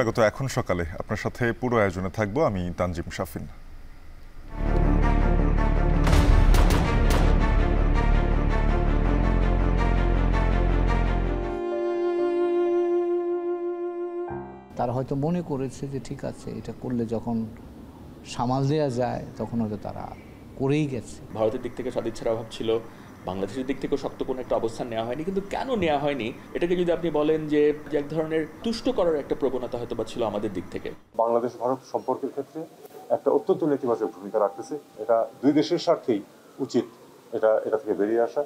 স্বাগত এখন সকালে আপনার সাথে পুরো আয়োজনে থাকবো আমি তানজিম শাফিন। তারা হয়তো মনে করেছে যে ঠিক আছে, এটা করলে যখন সামাল দেওয়া যায় তখন হয়তো তারা করেই গেছে। ভারতের দিক থেকে সদিচ্ছার অভাব ছিল, বাংলাদেশের দিক থেকেও শক্ত কোনো একটা অবস্থান নেওয়া হয়নি। কিন্তু কেন নেওয়া হয়নি এটাকে যদি আপনি বলেন যে এক ধরনের তুষ্ট করার একটা প্রবণতা হয়তো বা ছিল আমাদের দিক থেকে। বাংলাদেশ ভারত সম্পর্কের ক্ষেত্রে একটা অত্যন্ত নেতিবাচক ভূমিকা রাখতেছে। এটা দুই দেশের স্বার্থেই উচিত এটা থেকে বেরিয়ে আসা।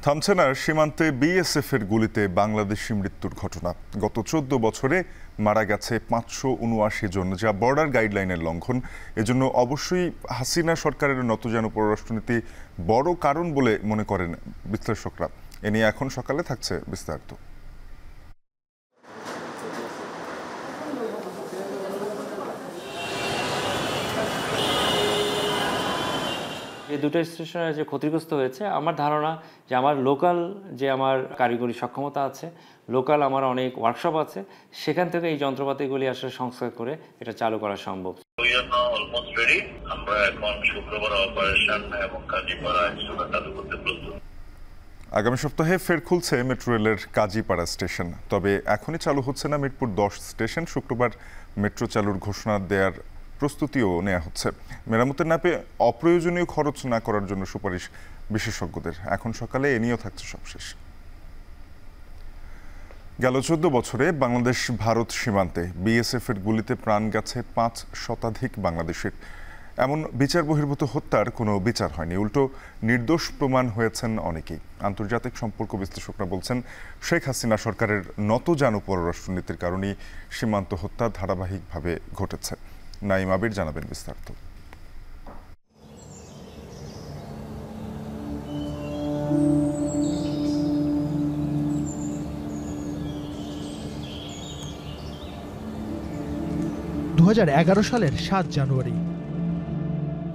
থামছে না সীমান্তে বিএসএফ এর গুলিতে বাংলাদেশি মৃত্যুর ঘটনা। গত 14 বছরে মারা গেছে 579 জন, যা বর্ডার গাইডলাইনের লঙ্ঘন। এজন্য অবশ্যই হাসিনা সরকারের নতজানু পররাষ্ট্রনীতি বড় কারণ বলে মনে করেন বিশ্লেষকরা। এ নিয়ে এখন সকালে থাকছে বিস্তারিত। যে দুটো স্টেশনে যে ক্ষতিগ্রস্ত হয়েছে, আমার ধারণা যে আমার লোকাল যে আমার কারিগরি সক্ষমতা আছে, লোকাল আমার অনেক ওয়ার্কশপ আছে, সেখান থেকে এই যন্ত্রপাতিগুলি আসলে সংস্কার করে এটা চালু করা সম্ভব। আমরা এখন শুক্রবার অপারেশন এবং কাজীপাড়া চালু করতে প্রস্তুত। আগামী সপ্তাহে ফের খুলছে মেট্রো রেলের কাজীপাড়া স্টেশন। তবে এখনই চালু হচ্ছে না মিরপুর 10 স্টেশন। শুক্রবার মেট্রো চালুর ঘোষণা দেওয়ার প্রস্তুতিও নেওয়া হচ্ছে। মেরামতের নামে অপ্রয়োজনীয় খরচ না করার জন্য সুপারিশ বিশেষজ্ঞদের। এখন সকালে এ নিয়েও থাকছে সবশেষ। গেল 14 বছরে বাংলাদেশ ভারত সীমান্তে বিএসএফ এর গুলিতে প্রাণ গেছে 5 শতাধিক বাংলাদেশের। এমন বিচার বহির্ভূত হত্যার কোনো বিচার হয়নি, উল্টো নির্দোষ প্রমাণ হয়েছেন অনেকেই। আন্তর্জাতিক সম্পর্ক বিশ্লেষকরা বলছেন শেখ হাসিনা সরকারের নতজানু পররাষ্ট্রনীতির কারণেই সীমান্ত হত্যা ধারাবাহিকভাবে ঘটেছে। নাইম আবির জানাবেন বিস্তারিত। সালের 7 জানুয়ারি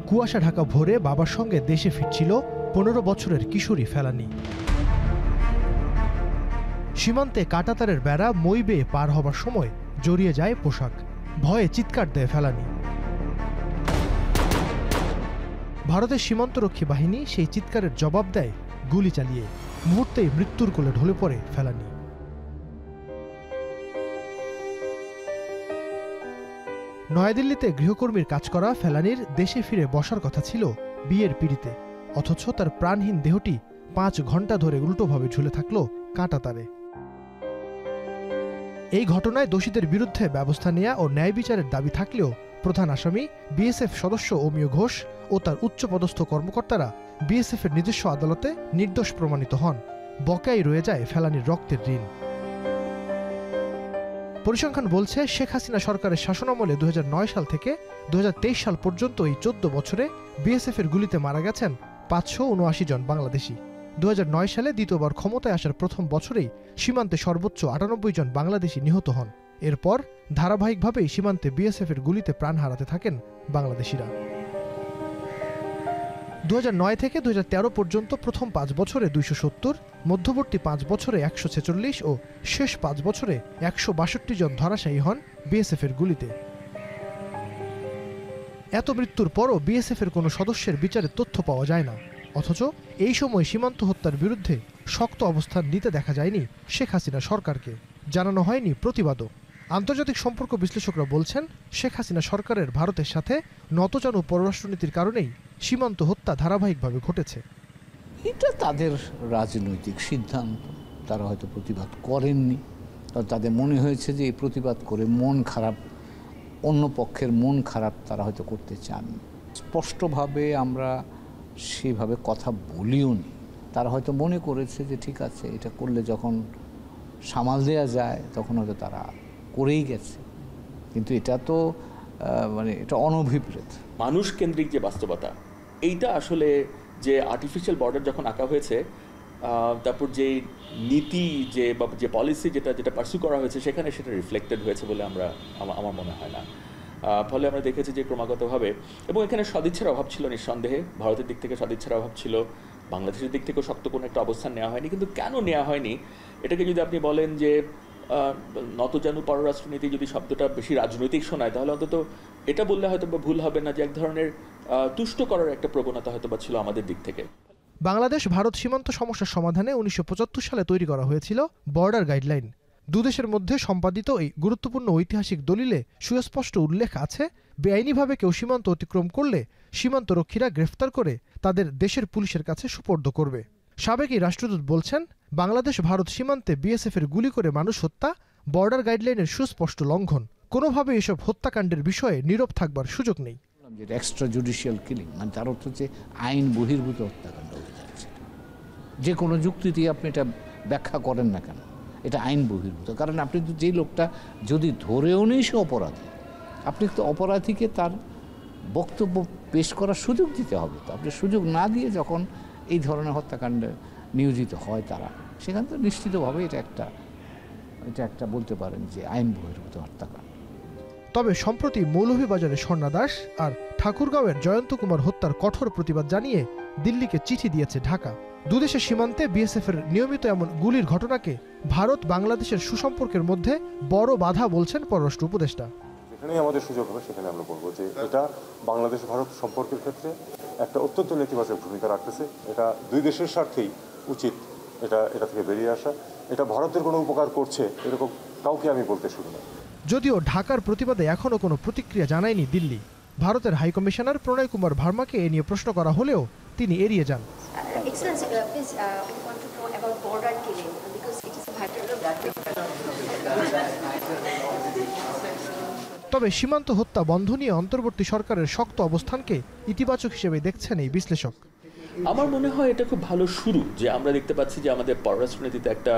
কুয়াশা ঢাকা ভোরে বাবার সঙ্গে দেশে ফিরছিল 15 বছরের কিশোরী ফেলানী। সীমান্তে কাঁটাতারের বেড়া মই বেয়ে পার হবার সময় জড়িয়ে যায় পোশাক। ভয়ে চিৎকার দেয় ফেলানী। ভারতের সীমান্তরক্ষী বাহিনী সেই চিৎকারের জবাব দেয় গুলি চালিয়ে। মুহূর্তেই মৃত্যুর কোলে ঢলে পড়ে ফেলানী। নয়াদিল্লিতে গৃহকর্মীর কাজ করা ফেলানীর দেশে ফিরে বসার কথা ছিল বিয়ের পিঁড়িতে, অথচ তার প্রাণহীন দেহটি 5 ঘন্টা ধরে উল্টোভাবে ঝুলে থাকল কাঁটাতারে। এই ঘটনায় দোষীদের বিরুদ্ধে ব্যবস্থা নেওয়া ও ন্যায় বিচারের দাবি থাকলেও প্রধান আসামি বিএসএফ সদস্য অমিয় ঘোষ ও তার উচ্চপদস্থ কর্মকর্তারা বিএসএফের নিজস্ব আদালতে নির্দোষ প্রমাণিত হন। বকেয়ায় রয়ে যায় ফেলানীর রক্তের ঋণ। পরিসংখ্যান বলছে শেখ হাসিনা সরকারের শাসনামলে 2009 সাল থেকে 2023 সাল পর্যন্ত এই 14 বছরে বিএসএফ এর গুলিতে মারা গেছেন 579 জন বাংলাদেশি। 2009 সালে দ্বিতীয়বার ক্ষমতায় আসার প্রথম বছরেই সীমান্তে সর্বোচ্চ 98 জন বাংলাদেশি নিহত হন। এরপর ধারাবাহিকভাবেই সীমান্তে বিএসএফ এর গুলিতে প্রাণ হারাতে থাকেন বাংলাদেশিরা। 2009 থেকে 2013 পর্যন্ত প্রথম 5 বছরে 270, মধ্যবর্তী 5 বছরে 146 ও শেষ 5 বছরে 162 জন ধরাশায়ী হন বিএসএফ এর গুলিতে। এত মৃত্যুর পরও বিএসএফ এর কোনো সদস্যের বিচারের তথ্য পাওয়া যায় না। অথচ এই সময় সীমান্ত হত্যার বিরুদ্ধে শক্ত অবস্থান নিতে দেখা যায়নি শেখ হাসিনা সরকারকে, জানানো হয়নি প্রতিবাদও। আন্তর্জাতিক সম্পর্ক বিশ্লেষকরা বলছেন শেখ হাসিনা সরকারের ভারতের সাথে নতজানু পররাষ্ট্রনীতির কারণেই সীমান্ত হত্যা ধারাবাহিকভাবে ঘটেছে। এটা তাদের রাজনৈতিক সিদ্ধান্ত। তারা হয়তো প্রতিবাদ করেননি, তাদের মনে হয়েছে যে এই প্রতিবাদ করে মন খারাপ, অন্য পক্ষের মন খারাপ তারা হয়তো করতে চান। স্পষ্টভাবে আমরা সেভাবে কথা বলিও নি। তারা হয়তো মনে করেছে যে ঠিক আছে, এটা করলে যখন সামাল দেওয়া যায় তখন হয়তো তারা করেই গেছে। কিন্তু এটা তো এটা অনভিপ্রেত মানুষ কেন্দ্রিক যে বাস্তবতা, এইটা আসলে যে আর্টিফিশিয়াল বর্ডার যখন আঁকা হয়েছে, তারপর যে নীতি যে পলিসি যেটা পার্সু করা হয়েছে সেখানে সেটা রিফ্লেক্টেড হয়েছে বলে আমার মনে হয় না। ফলে আমরা দেখেছি যে ক্রমাগতভাবে, এবং এখানে সদিচ্ছার অভাব ছিল নিঃসন্দেহে। ভারতের দিক থেকে সদিচ্ছার অভাব ছিল, বাংলাদেশের দিক থেকেও শক্ত কোনো একটা অবস্থান নেওয়া হয়নি। কিন্তু কেন নেওয়া হয়নি এটাকে যদি আপনি বলেন যে নতজানু পররাষ্ট্রনীতি যদি শব্দটা বেশি রাজনৈতিক শোনায়, তাহলে অন্তত এটা বললে হয়তো ভুল হবে না যে এক ধরনের তুষ্ট করার একটা প্রবণতা হয়তো ছিল আমাদের দিক থেকে। বাংলাদেশ ভারত সীমান্ত সমস্যার সমাধানে 1975 সালে তৈরি করা হয়েছিল বর্ডার গাইডলাইন। দুদেশের মধ্যে সম্পাদিত এই গুরুত্বপূর্ণ ঐতিহাসিক দলিলে সুস্পষ্ট উল্লেখ আছে, বেআইনিভাবে কেউ সীমান্ত অতিক্রম করলে সীমান্তরক্ষীরা গ্রেফতার করে তাদের দেশের পুলিশের কাছে সুপর্দ করবে। সাবেক এই রাষ্ট্রদূত বলছেন, বাংলাদেশ ভারত সীমান্তে বিএসএফের গুলি করে মানুষ হত্যা বর্ডার গাইডলাইনের সুস্পষ্ট লঙ্ঘন। কোনোভাবে এসব হত্যাকাণ্ডের বিষয়ে নীরব থাকবার সুযোগ নেই। যেটা এক্সট্রা জুডিশিয়াল কিলিং, মানে তার অর্থ হচ্ছে আইন বহির্ভূত হত্যাকাণ্ড হতে যাচ্ছে। যে কোনো যুক্তি দিয়ে আপনি এটা ব্যাখ্যা করেন না কেন, এটা আইন বহির্ভূত। কারণ আপনি তো যেই লোকটা যদি ধরেও নেই সে অপরাধী, আপনি তো অপরাধীকে তার বক্তব্য পেশ করার সুযোগ দিতে হবে। তো আপনি সুযোগ না দিয়ে যখন এই ধরনের হত্যাকাণ্ডে নিয়োজিত হয় তারা, সেখান থেকে নিশ্চিতভাবে এটা একটা বলতে পারেন যে আইন বহির্ভূত হত্যাকাণ্ড। তবে সম্প্রতি মৌলভীবাজারের স্বর্ণা দাস আর ঠাকুরগাঁওয়ের জয়ন্ত কুমার হত্যার কঠোর প্রতিবাদ জানিয়ে দিল্লিকে চিঠি দিয়েছে ঢাকা। দুদেশের সীমান্তে বিএসএফের নিয়মিত এমন গুলির ঘটনাকে ভারত বাংলাদেশের সুসম্পর্কের মধ্যে বড় বাধা বলছেন পররাষ্ট্র উপদেষ্টা। যেখানেই আমাদের সুযোগ হবে সেখানে আমরা বলবো যে এটা বাংলাদেশ ভারত সম্পর্কের ক্ষেত্রে একটা অত্যন্ত নেতিবাচক ভূমিকা রাখতেছে। এটা দুই দেশের স্বার্থেই উচিত এটা থেকে বেরিয়ে আসা। এটা ভারতের কোনো উপকার করছে এরকম কাউকে আমি বলতে শুনি না। যদিও ঢাকার প্রতিবাদে এখনও কোনো প্রতিক্রিয়া জানায়নি দিল্লি। ভারতের হাইকমিশনার প্রণয় কুমার ভার্মাকে এ নিয়ে প্রশ্ন করা হলেও তিনি এড়িয়ে যান। তবে সীমান্ত হত্যা বন্ধ নিয়ে অন্তর্বর্তী সরকারের শক্ত অবস্থানকে ইতিবাচক হিসেবে দেখছেন এই বিশ্লেষক। আমার মনে হয় এটা খুব ভালো শুরু যে আমরা দেখতে পাচ্ছি যে আমাদের পররাষ্ট্রনীতিতে একটা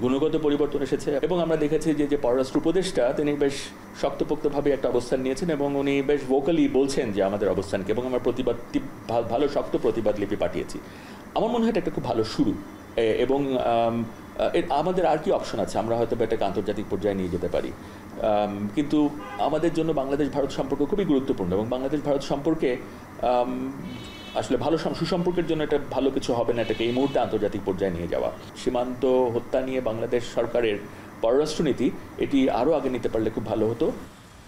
গুণগত পরিবর্তন এসেছে, এবং আমরা দেখেছি যে পররাষ্ট্র উপদেষ্টা তিনি বেশ শক্তপোক্তভাবে একটা অবস্থান নিয়েছেন এবং উনি বেশ ভোকালি বলছেন যে আমাদের অবস্থানকে, এবং আমরা প্রতিবাদটি ভালো শক্ত প্রতিবাদ লিপি পাঠিয়েছি। আমার মনে হয় এটা একটা খুব ভালো শুরু, এবং আমাদের আর কি অপশন আছে, আমরা হয়তো এটাকে আন্তর্জাতিক পর্যায়ে নিয়ে যেতে পারি। কিন্তু আমাদের জন্য বাংলাদেশ ভারত সম্পর্ক খুবই গুরুত্বপূর্ণ, এবং বাংলাদেশ ভারত সম্পর্কে আসলে ভালো সুসম্পর্কের জন্য এটা ভালো কিছু হবে না এটাকে এই মুহূর্তে আন্তর্জাতিক পর্যায়ে নিয়ে যাওয়া। সীমান্ত হত্যা নিয়ে বাংলাদেশ সরকারের পররাষ্ট্রনীতি এটি আরও আগে নিতে পারলে খুব ভালো হতো।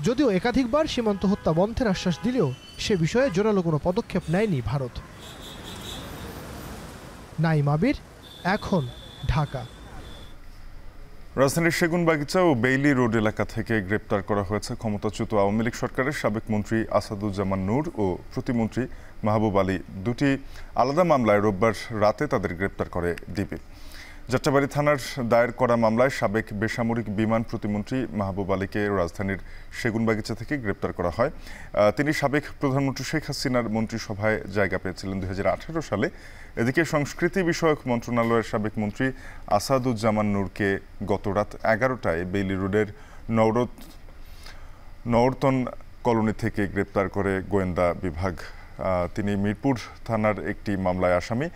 যদিও একাধিকবার সীমান্ত হত্যা বন্ধের আশ্বাস দিলেও সে বিষয়ে জোরালো কোনো পদক্ষেপ নেয়নি ভারত। নাইম আবির, এখন, ঢাকা। রাজধানীর সেগুনবাগিচা ও বেইলি রোড এলাকা থেকে গ্রেপ্তার করা হয়েছে ক্ষমতাচ্যুত আওয়ামী লীগ সরকারের সাবেক মন্ত্রী আসাদুজ্জামান নূর ও প্রতিমন্ত্রী মাহবুব আলী। দুটি আলাদা মামলায় রোববার রাতে তাদের গ্রেপ্তার করে ডিবি। যাত্রাবাড়ী থানার দায়ের করা মামলায় সাবেক বেসামরিক বিমান প্রতিমন্ত্রী মাহবুব আলীকে রাজধানীর সেগুনবাগিচা থেকে গ্রেপ্তার করা হয়। তিনি সাবেক প্রধানমন্ত্রী শেখ হাসিনার মন্ত্রিসভায় জায়গা পেয়েছিলেন 2018 সালে। এদিকে সংস্কৃতি বিষয়ক মন্ত্রণালয়ের সাবেক মন্ত্রী আসাদুজ্জামান নূরকে গত রাত 11টায় বেইলি রোডের নওরতন কলোনি থেকে গ্রেপ্তার করে গোয়েন্দা বিভাগ। তিনি মিরপুর থানার একটি মামলায় আসামি।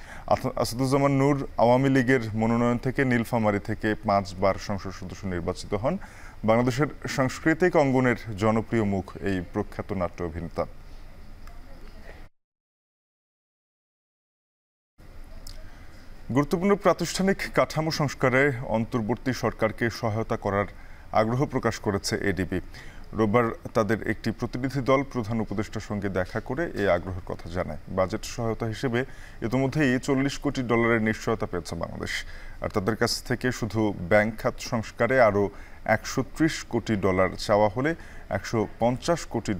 আসাদুজ্জামান নূর আওয়ামী লীগের মনোনয়ন থেকে নীলফামারী থেকে 5 বার সংসদ সদস্য নির্বাচিত হন। বাংলাদেশের সাংস্কৃতিক অঙ্গনের জনপ্রিয় মুখ এই প্রখ্যাত নাট্য অভিনেতা। গুরুত্বপূর্ণ প্রাতিষ্ঠানিক কাঠামো সংস্কারে অন্তর্বর্তী সরকারকে সহায়তা করার আগ্রহ প্রকাশ করেছে এডিবি। রোববার তাদের একটি প্রতিনিধি দল প্রধান উপদেষ্টার সঙ্গে দেখা করে এই আগ্রহের কথা জানায়। বাজেট সহায়তা হিসেবে ইতিমধ্যেই $40 কোটি নিশ্চয়তা পেয়েছে বাংলাদেশ। আর তাদের কাছ থেকে শুধু ব্যাংক খাত সংস্কারে আরও $130 কোটি চাওয়া হলে $150 কোটি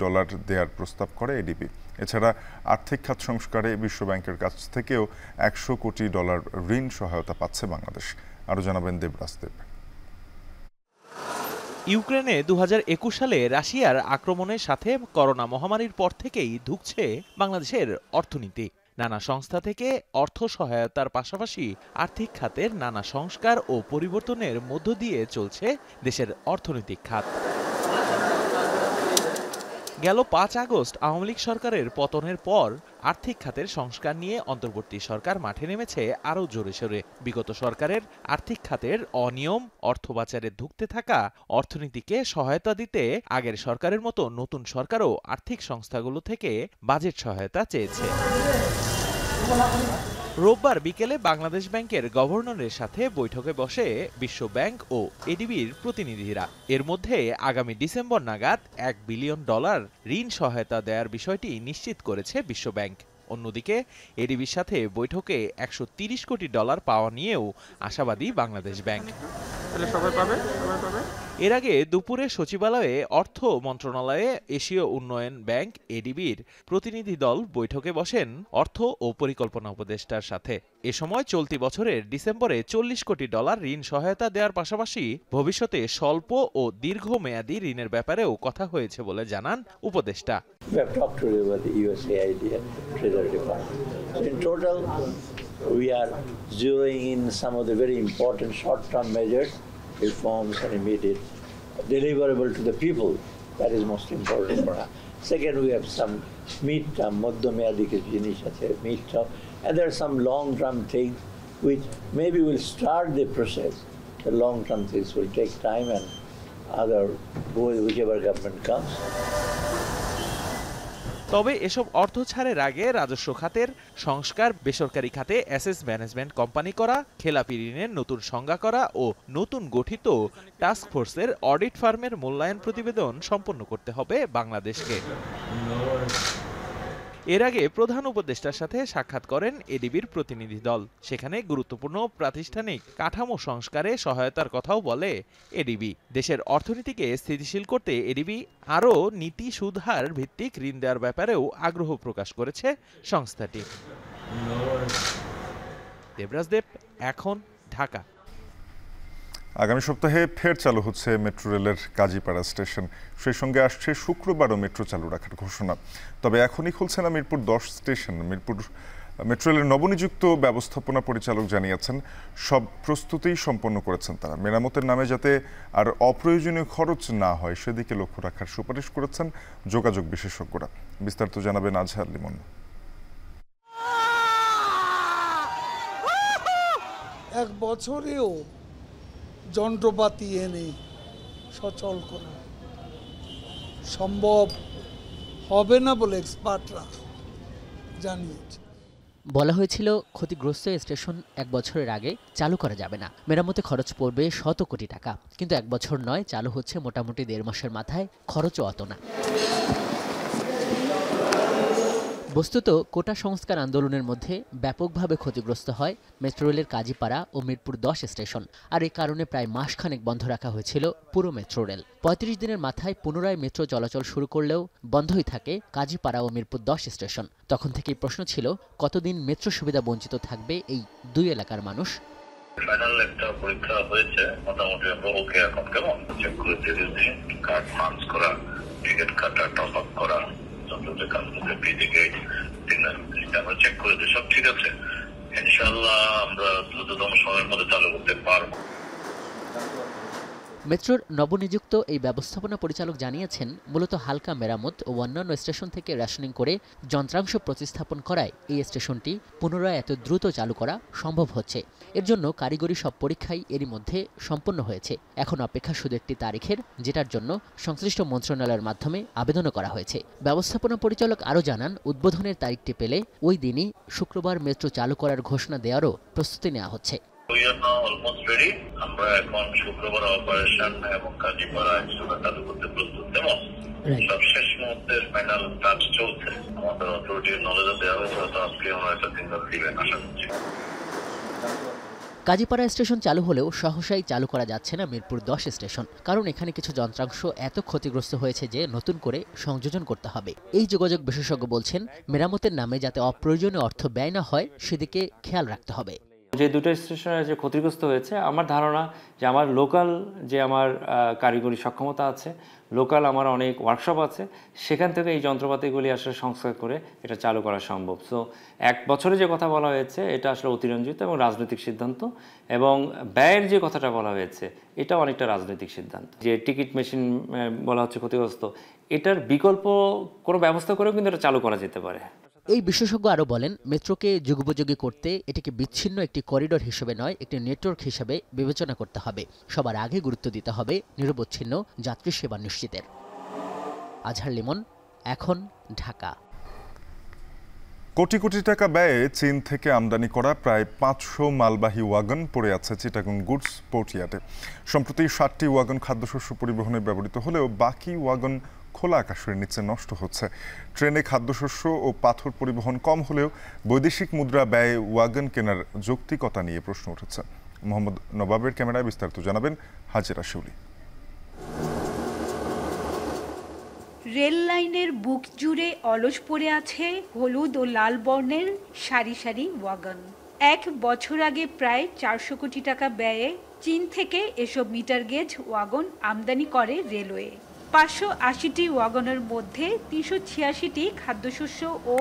দেওয়ার প্রস্তাব করে এডিবি। এছাড়া আর্থিক খাত সংস্কারে বিশ্বব্যাংকের কাছ থেকেও $100 কোটি ঋণ সহায়তা পাচ্ছে বাংলাদেশ। আরও জানাবেন দেবরাজদেব। ইউক্রেনে 2021 সালে রাশিয়ার আক্রমণের সাথে করোনা মহামারীর পর থেকেই ধুঁকছে বাংলাদেশের অর্থনীতি। নানা সংস্থা থেকে অর্থ সহায়তার পাশাপাশি আর্থিক খাতের নানা সংস্কার ও পরিবর্তনের মধ্য দিয়ে চলছে দেশের অর্থনৈতিক খাত। গেল 5 আগস্ট আওয়ামী লীগ সরকারের পতনের পর আর্থিক খাতের সংস্কার নিয়ে অন্তর্বর্তী সরকার মাঠে নেমেছে আরও জোরে সোরে। বিগত সরকারের আর্থিক খাতের অনিয়ম, অর্থ পাচারে ধুঁকতে থাকা অর্থনীতিকে সহায়তা দিতে আগের সরকারের মতো নতুন সরকারও আর্থিক সংস্থাগুলো থেকে বাজেট সহায়তা চেয়েছে। রোববার বিকেলে বাংলাদেশ ব্যাংকের গভর্নরের সাথে বৈঠকে বসে বিশ্ব ব্যাংক ও এডিবির প্রতিনিধিরা। এর মধ্যে আগামী ডিসেম্বর নাগাদ $1 বিলিয়ন ঋণ সহায়তা দেওয়ার বিষয়টি নিশ্চিত করেছে বিশ্ব ব্যাংক। অন্যদিকে এডিবির সাথে বৈঠকে $130 কোটি পাওয়া নিয়েও আশাবাদী বাংলাদেশ ব্যাংক। এর আগে দুপুরে সচিবালয়ে অর্থ মন্ত্রণালয়ে এশীয় উন্নয়ন ব্যাংক এডিবির প্রতিনিধি দল বৈঠকে বসেন অর্থ ও পরিকল্পনা উপদেষ্টার সাথে। এ সময় চলতি বছরের ডিসেম্বরে $40 কোটি ঋণ সহায়তা দেওয়ার পাশাপাশি ভবিষ্যতে স্বল্প ও দীর্ঘমেয়াদী ঋণের ব্যাপারেও কথা হয়েছে বলে জানান উপদেষ্টা। We are zeroing in some of the very important short-term measures, reforms and immediate deliverable to the people. That is most important for us. Second, we have some mid-term, madhyameyadi jinish ache, mid-term, and there are some long-term things which maybe will start the process. The long-term things will take time and whichever government comes. তবে এসব অর্থ ছাড়ের আগে রাজস্ব খাতের সংস্কার, বেসরকারি খাতে অ্যাসেট ম্যানেজমেন্ট কোম্পানি করা, খেলাপি ঋণের নতুন সংজ্ঞা করা ও নতুন গঠিত টাস্ক ফোর্সের অডিট ফার্মের মূল্যায়ন প্রতিবেদন সম্পন্ন করতে হবে বাংলাদেশকে। এর আগে প্রধান উপদেষ্টার সাথে সাক্ষাৎ করেন এডিবির প্রতিনিধি দল। সেখানে গুরুত্বপূর্ণ প্রাতিষ্ঠানিক কাঠামো সংস্কারে সহায়তার কথাও বলে এডিবি। দেশের অর্থনীতিকে স্থিতিশীল করতে এডিবি আরও নীতি সুদহার ভিত্তিক ঋণ দেওয়ার ব্যাপারেও আগ্রহ প্রকাশ করেছে সংস্থাটি। দেবরাজ দেব, এখন, ঢাকা। আগামী সপ্তাহে ফের চালু হচ্ছে মেট্রো রেলের কাজীপাড়া স্টেশন। সেই সঙ্গে আসছে শুক্রবারও মেট্রো চালু রাখার ঘোষণা। তবে এখনই খুলছে না মিরপুর 10 স্টেশন। মিরপুর মেট্রো রেলের নবনিযুক্ত ব্যবস্থাপনা পরিচালক জানিয়েছেন সব প্রস্তুতিই সম্পন্ন করেছেন তারা। মেরামতের নামে যাতে আর অপ্রয়োজনীয় খরচ না হয় সেদিকে লক্ষ্য রাখার সুপারিশ করেছেন যোগাযোগ বিশেষজ্ঞরা। বিস্তারিত জানাবেন আজহার লিমন। এক বছরেও যন্ত্রপাতি এনে সচল করা সম্ভব হবে না বলে এক্সপার্টরা জানিয়েছে। বলা হয়েছিল ক্ষতিগ্রস্ত স্টেশন 1 বছরের আগে চালু করা যাবে না, মেরামতে খরচ পড়বে শত কোটি টাকা। কিন্তু 1 বছর নয়, চালু হচ্ছে মোটামুটি 1.5 মাসের মাথায়, খরচও অত না। বস্তুত কোটা সংস্কার আন্দোলনের মধ্যে ব্যাপকভাবে ক্ষতিগ্রস্ত হয় মেট্রো রেলের কাজীপাড়া ও মিরপুর 10 স্টেশন। আর এই কারণে প্রায় মাসখানেক বন্ধ রাখা হয়েছিল পুরো মেট্রো রেল। 35 দিনের মাথায় পুনরায় মেট্রো চলাচল শুরু করলেও বন্ধই থাকে কাজীপাড়া ও মিরপুর 10 স্টেশন। তখন থেকেই প্রশ্ন ছিল, কতদিন মেট্রো সুবিধা বঞ্চিত থাকবে এই দুই এলাকার মানুষ। ফাইনাল একটা পরীক্ষা হয়েছে, মোটামুটি ওকে। এখন কেমন চেক করে দিয়েছি, কার্ড পাঞ্চ করা, টিকিট কাটা, টপ আপ করা, চেক করে দিয়ে সব ঠিক আছে। ইনশাআল্লাহ আমরা দ্রুততম সময়ের মধ্যে চালু করতে পারবো। মেট্রোর নবনিযুক্ত এই ব্যবস্থাপনা পরিচালক জানিয়েছেন, মূলত হালকা মেরামত ও অন্যান্য স্টেশন থেকে রেশনিং করে যন্ত্রাংশ প্রতিস্থাপন করায় এই স্টেশনটি পুনরায় এত দ্রুত চালু করা সম্ভব হচ্ছে। এর জন্য কারিগরি সব পরীক্ষাই এরই মধ্যে সম্পন্ন হয়েছে। এখন অপেক্ষা শুধু একটি তারিখের, যেটার জন্য সংশ্লিষ্ট মন্ত্রণালয়ের মাধ্যমে আবেদনও করা হয়েছে। ব্যবস্থাপনা পরিচালক আরও জানান, উদ্বোধনের তারিখটি পেলে ওই দিনই শুক্রবার মেট্রো চালু করার ঘোষণা দেওয়ারও প্রস্তুতি নেওয়া হচ্ছে। আমরা এখন শুক্রবার অপারেশন এবং কাজীপাড়া চালু করতে প্রস্তুত। তেমন সব শেষ মুহূর্তের ফাইনাল কাজ চলছে। আমাদের অথরিটির নলেজে দেওয়া হয়েছে, আজকে আমরা একটা দিন দিবেন আশা করছি। কাজীপাড়া স্টেশন চালু হলেও সহসাই চালু করা যাচ্ছে না মিরপুর 10 স্টেশন, কারণ এখানে কিছু যন্ত্রাংশ এত ক্ষতিগ্রস্ত হয়েছে যে নতুন করে সংযোজন করতে হবে। এই যোগাযোগ বিশেষজ্ঞ বলছেন, মেরামতের নামে যাতে অপ্রয়োজনীয় অর্থ ব্যয় না হয় সেদিকে খেয়াল রাখতে হবে। যে দুটো স্টেশনে যে ক্ষতিগ্রস্ত হয়েছে, আমার ধারণা যে আমার লোকাল যে আমার কারিগরি সক্ষমতা আছে, লোকাল আমার অনেক ওয়ার্কশপ আছে, সেখান থেকে এই যন্ত্রপাতিগুলি আসলে সংস্কার করে এটা চালু করা সম্ভব। সো 1 বছরে যে কথা বলা হয়েছে এটা আসলে অতিরঞ্জিত এবং রাজনৈতিক সিদ্ধান্ত, এবং ব্যয়ের যে কথাটা বলা হয়েছে এটা অনেকটা রাজনৈতিক সিদ্ধান্ত। যে টিকিট মেশিন বলা হচ্ছে ক্ষতিগ্রস্ত, এটার বিকল্প কোনো ব্যবস্থা করেও কিন্তু এটা চালু করা যেতে পারে। এই বিশেষজ্ঞ আরও বলেন, মেট্রোকে যুগোপযোগী করতে এটিকে বিচ্ছিন্ন একটি করিডোর হিসেবে নয়, একটি নেটওয়ার্ক হিসেবে বিবেচনা করতে হবে। সবার আগে গুরুত্ব দিতে হবে নিরবচ্ছিন্ন যাত্রী সেবা নিশ্চিতের। আজহার লিমন, এখন, ঢাকা। কোটি কোটি টাকা ব্যয়ে চীন থেকে আমদানি করা প্রায় 500 মালবাহী ওয়াগন পড়ে আছে চিটাগং গুডস পোর্টইয়ার্ডে। সম্প্রতি 60টি ওয়াগন খাদ্যশস্য পরিবহনে ব্যবহৃত হলেও বাকি ওয়াগন খোলা আকাশের নিচে নষ্ট হচ্ছে। ট্রেনে খাদ্যশস্য ও পাথর পরিবহন কম হলেও বৈদেশিক মুদ্রা ব্যয়ে ওয়াগন কেনার যৌক্তিকতা নিয়ে প্রশ্ন উঠেছে। মোহাম্মদ নবাবের ক্যামেরায় বিস্তারিত জানাবেন হাজেরা শিউলি। রেল লাইনের বুক জুড়ে অলস পড়ে আছে হলুদ ও লাল বর্ণের সারি সারি ওয়াগন। 1 বছর আগে প্রায় 400 কোটি টাকা ব্যয়ে চীন থেকে এসব মিটার গেজ ওয়াগন আমদানি করে রেলওয়ে। 580টি ওয়াগনের মধ্যে 386টি খাদ্যশস্য ও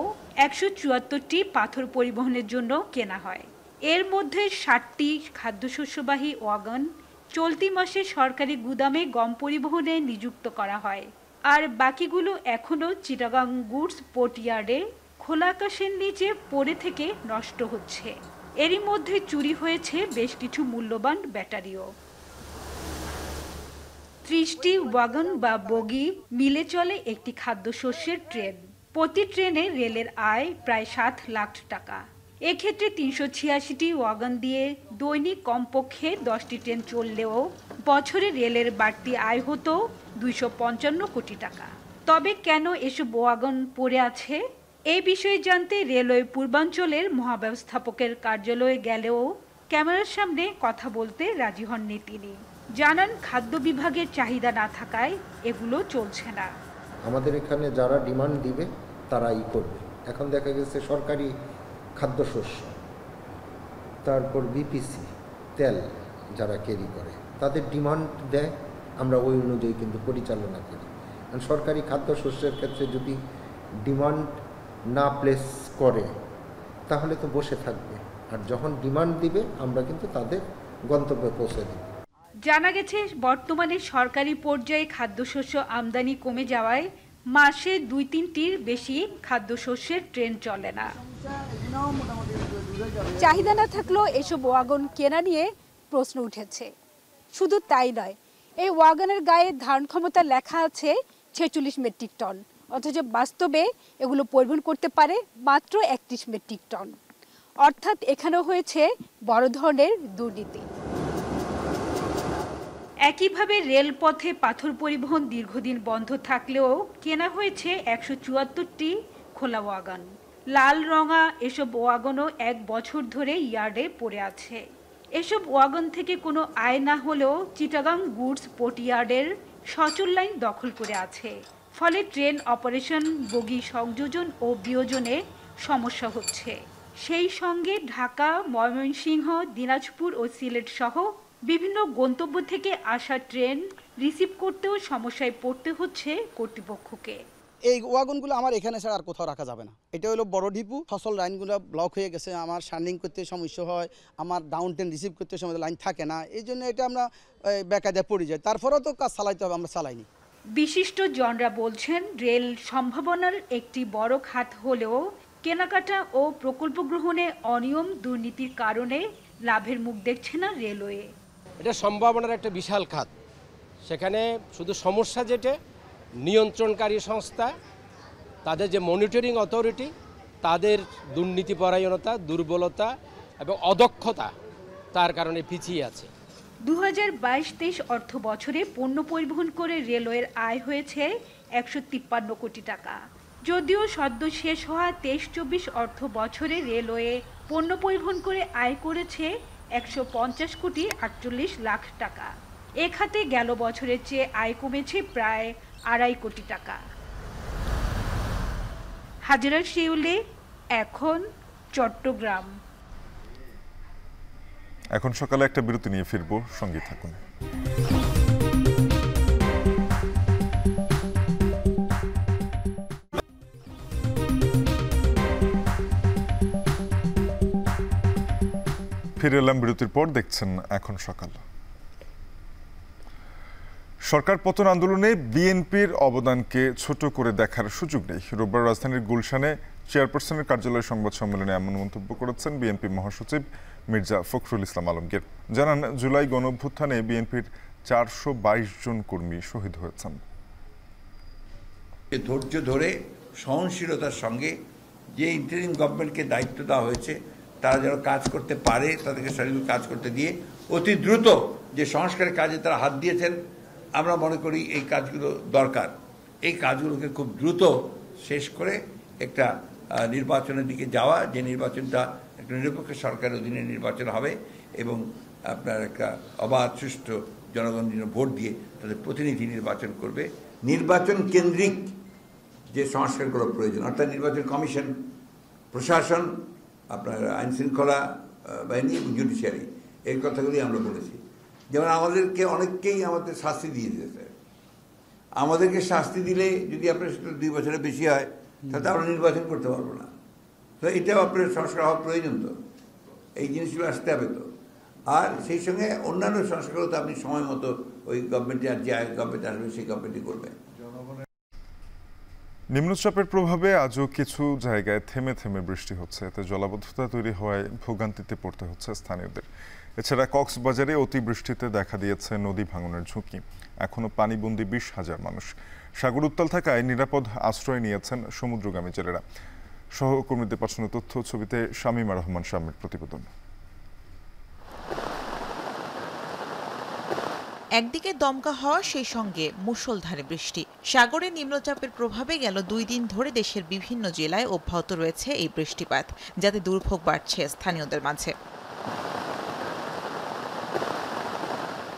174টি পাথর পরিবহনের জন্য কেনা হয়। এর মধ্যে 60টি খাদ্যশস্যবাহী ওয়াগন চলতি মাসে সরকারি গুদামে গম পরিবহনে নিযুক্ত করা হয়, আর বাকিগুলো এখনও চিটাগাং গুডস পোর্টইয়ার্ডে খোলা আকাশের নিচে পড়ে থেকে নষ্ট হচ্ছে। এরই মধ্যে চুরি হয়েছে বেশ কিছু মূল্যবান ব্যাটারিও। 30টি ওয়াগন বা বগি মিলে চলে একটি খাদ্যশস্যের ট্রেন। প্রতি ট্রেনে রেলের আয় প্রায় 7 লাখ টাকা। এক্ষেত্রে 386টি ওয়াগন দিয়ে দৈনিক কমপক্ষে 10টি ট্রেন চললেও বছরে রেলের বাড়তি আয় হতো 255 কোটি টাকা। তবে কেন এসব ওয়াগন পড়ে আছে এই বিষয়ে জানতে রেলওয়ে পূর্বাঞ্চলের মহাব্যবস্থাপকের কার্যালয়ে গেলেও ক্যামেরার সামনে কথা বলতে রাজি হননি তিনি। জানান খাদ্য বিভাগের চাহিদা না থাকায় এগুলো চলছে না। আমাদের এখানে যারা ডিমান্ড দিবে তারাই করবে। এখন দেখা গেছে সরকারি খাদ্যশস্য, তারপর বিপিসি তেল যারা ক্যারি করে তাদের ডিমান্ড দেয়, আমরা ওই অনুযায়ী কিন্তু পরিচালনা করি। কারণ সরকারি খাদ্যশস্যের ক্ষেত্রে যদি ডিমান্ড না প্লেস করে তাহলে তো বসে থাকবে, আর যখন ডিমান্ড দিবে আমরা কিন্তু তাদের গন্তব্যে পৌঁছে দেব। জানা গেছে বর্তমানে সরকারি পর্যায়ে খাদ্যশস্য আমদানি কমে যাওয়ায় মাসে 2-3টির বেশি খাদ্যশস্যের ট্রেন চলে না। চাহিদা না থাকলেও এসব ওয়াগন কেনা নিয়ে প্রশ্ন উঠেছে। শুধু তাই নয়, এই ওয়াগনের গায়ে ধারণ ক্ষমতা লেখা আছে 46 মেট্রিক টন, অথচ বাস্তবে এগুলো পরিবহন করতে পারে মাত্র 31 মেট্রিক টন। অর্থাৎ এখানেও হয়েছে বড় ধরনের দুর্নীতি। একইভাবে রেলপথে পাথর পরিবহন দীর্ঘদিন বন্ধ থাকলেও কেনা হয়েছে 174টি খোলা ওয়াগন। লাল রঙা এসব ওয়াগনও 1 বছর ধরে ইয়ার্ডে পড়ে আছে। এসব ওয়াগন থেকে কোনো আয় না হলেও চিটাগাং গুডস পোর্টইয়ার্ডের সচল লাইন দখল করে আছে। ফলে ট্রেন অপারেশন, বগি সংযোজন ও বিয়োজনে সমস্যা হচ্ছে। সেই সঙ্গে ঢাকা, ময়মনসিংহ, দিনাজপুর ও সিলেট সহ বিভিন্ন গন্তব্য থেকে আসা ট্রেন রিসিভ করতেও সমস্যায় পড়তে হচ্ছে কর্তৃপক্ষকে। এই ওয়াগনগুলো আমার এখানে ছাড়া আর কোথাও রাখা যাবে না। এটা হলো বড় ডিপু, ফসল লাইনগুলো ব্লক হয়ে গেছে, আমার শার্নিং করতে সমস্যা হয়, আমার ডাউন ট্রেন রিসিভ করতে সময় লাইন থাকে না, এই জন্য এটা আমরা বেকায়দায় পড়ে যাই। তারপরেও তো কাজ চালাইতে হবে, আমরা চালাইনি। বিশিষ্ট জনরা বলছেন রেল সম্ভাবনার একটি বড় খাত হলেও কেনাকাটা ও প্রকল্প গ্রহণে অনিয়ম, দুর্নীতির কারণে লাভের মুখ দেখছে না রেলওয়ে। এটা সম্ভাবনার একটা বিশাল খাত। সেখানে শুধু সমস্যা যেটা নিয়ন্ত্রণকারী সংস্থা, তাদের যে মনিটরিং অথরিটি, তাদের দুর্নীতিপরায়ণতা, দুর্বলতা এবং অদক্ষতা তার কারণে পিছিয়ে আছে। 2022-23 অর্থ বছরে পণ্য পরিবহন করে রেলওয়ের আয় হয়েছে 153 কোটি টাকা। যদিও সদ্য শেষ হওয়া 23-24 অর্থ বছরে রেলওয়ে পণ্য পরিবহন করে আয় করেছে 150 কোটি 48 লাখ টাকা। এ খাতে গেল বছরের চেয়ে আয় কমেছে প্রায় 2.5 কোটি টাকা। হাজেরা শিউলি, এখন চট্টগ্রাম। এখন সকালে একটা বিরতি নিয়ে ফিরবো, সঙ্গে থাকুন। ফিরে এলাম বিরতির পর, দেখছেন এখন সকাল। সরকার পতন আন্দোলনে বিএনপির অবদানকে ছোট করে দেখার সুযোগ নেই। রোববার রাজধানীর গুলশানে চেয়ারপারসনের কার্যালয়ে সংবাদ সম্মেলনে এমন মন্তব্য করেছেন বিএনপি মহাসচিব মির্জা ফখরুল ইসলাম আলমগীর। জানান, জুলাই গণঅভ্যুত্থানে বিএনপির 422 জন কর্মী শহীদ হয়েছেন। ধৈর্য ধরে সহনশীলতার সঙ্গে যে ইন্টারিম গভর্নমেন্টকে দায়িত্ব দেওয়া হয়েছে তারা যেন কাজ করতে পারে, তাদেরকে সঠিক কাজ করতে দিয়ে অতি দ্রুত যে সংস্কারের কাজে তারা হাত দিয়েছেন, আমরা মনে করি এই কাজগুলো দরকার। এই কাজগুলোকে খুব দ্রুত শেষ করে একটা নির্বাচনের দিকে যাওয়া, যে নির্বাচনটা একটা নিরপেক্ষ সরকারের অধীনে নির্বাচন হবে এবং আপনার একটা অবাধ সুষ্ঠু জনগণ ভোট দিয়ে তাদের প্রতিনিধি নির্বাচন করবে। নির্বাচন কেন্দ্রিক যে সংস্কারগুলো প্রয়োজন, অর্থাৎ নির্বাচন কমিশন, প্রশাসন, আপনার আইন শৃঙ্খলা বাহিনী এবং জুডিশিয়ারি, এই কথাগুলি আমরা বলেছি। যেমন আমাদেরকে অনেককেই আমাদের শাস্তি দিয়ে দিয়েছে, আমাদেরকে শাস্তি দিলে যদি আপনার 2 বছরের বেশি হয় তাহলে আমরা নির্বাচন করতে পারবো না। তো এটাও আপনার সংস্কার হওয়া প্রয়োজন, তো এই জিনিসগুলো আসতে হবে তো। আর সেই সঙ্গে অন্যান্য সংস্কারও তো আপনি সময় মতো ওই গভর্নমেন্টে আর যে গভর্নমেন্ট আসবে সেই গভর্নমেন্টই করবে। নিম্নচাপের প্রভাবে আজও কিছু জায়গায় থেমে থেমে বৃষ্টি হচ্ছে, এতে জলাবদ্ধতা তৈরি হওয়ায় ভোগান্তিতে পড়তে হচ্ছে স্থানীয়দের। এছাড়া কক্সবাজারে অতিবৃষ্টিতে দেখা দিয়েছে নদী ভাঙনের ঝুঁকি। এখনও পানিবন্দী 20,000 মানুষ। সাগর উত্তাল থাকায় নিরাপদ আশ্রয় নিয়েছেন সমুদ্রগামী জেলেরা। সহকর্মীদের পাঠানো তথ্য ছবিতে শামীমা রহমান শামীর প্রতিবেদন। একদিকে দমকা হওয়া, সেই সঙ্গে মুষলধারে বৃষ্টি। সাগরে নিম্নচাপের প্রভাবে গেল 2 দিন ধরে দেশের বিভিন্ন জেলায় অব্যাহত রয়েছে এই বৃষ্টিপাত, যাতে দুর্ভোগ বাড়ছে স্থানীয়দের মাঝে।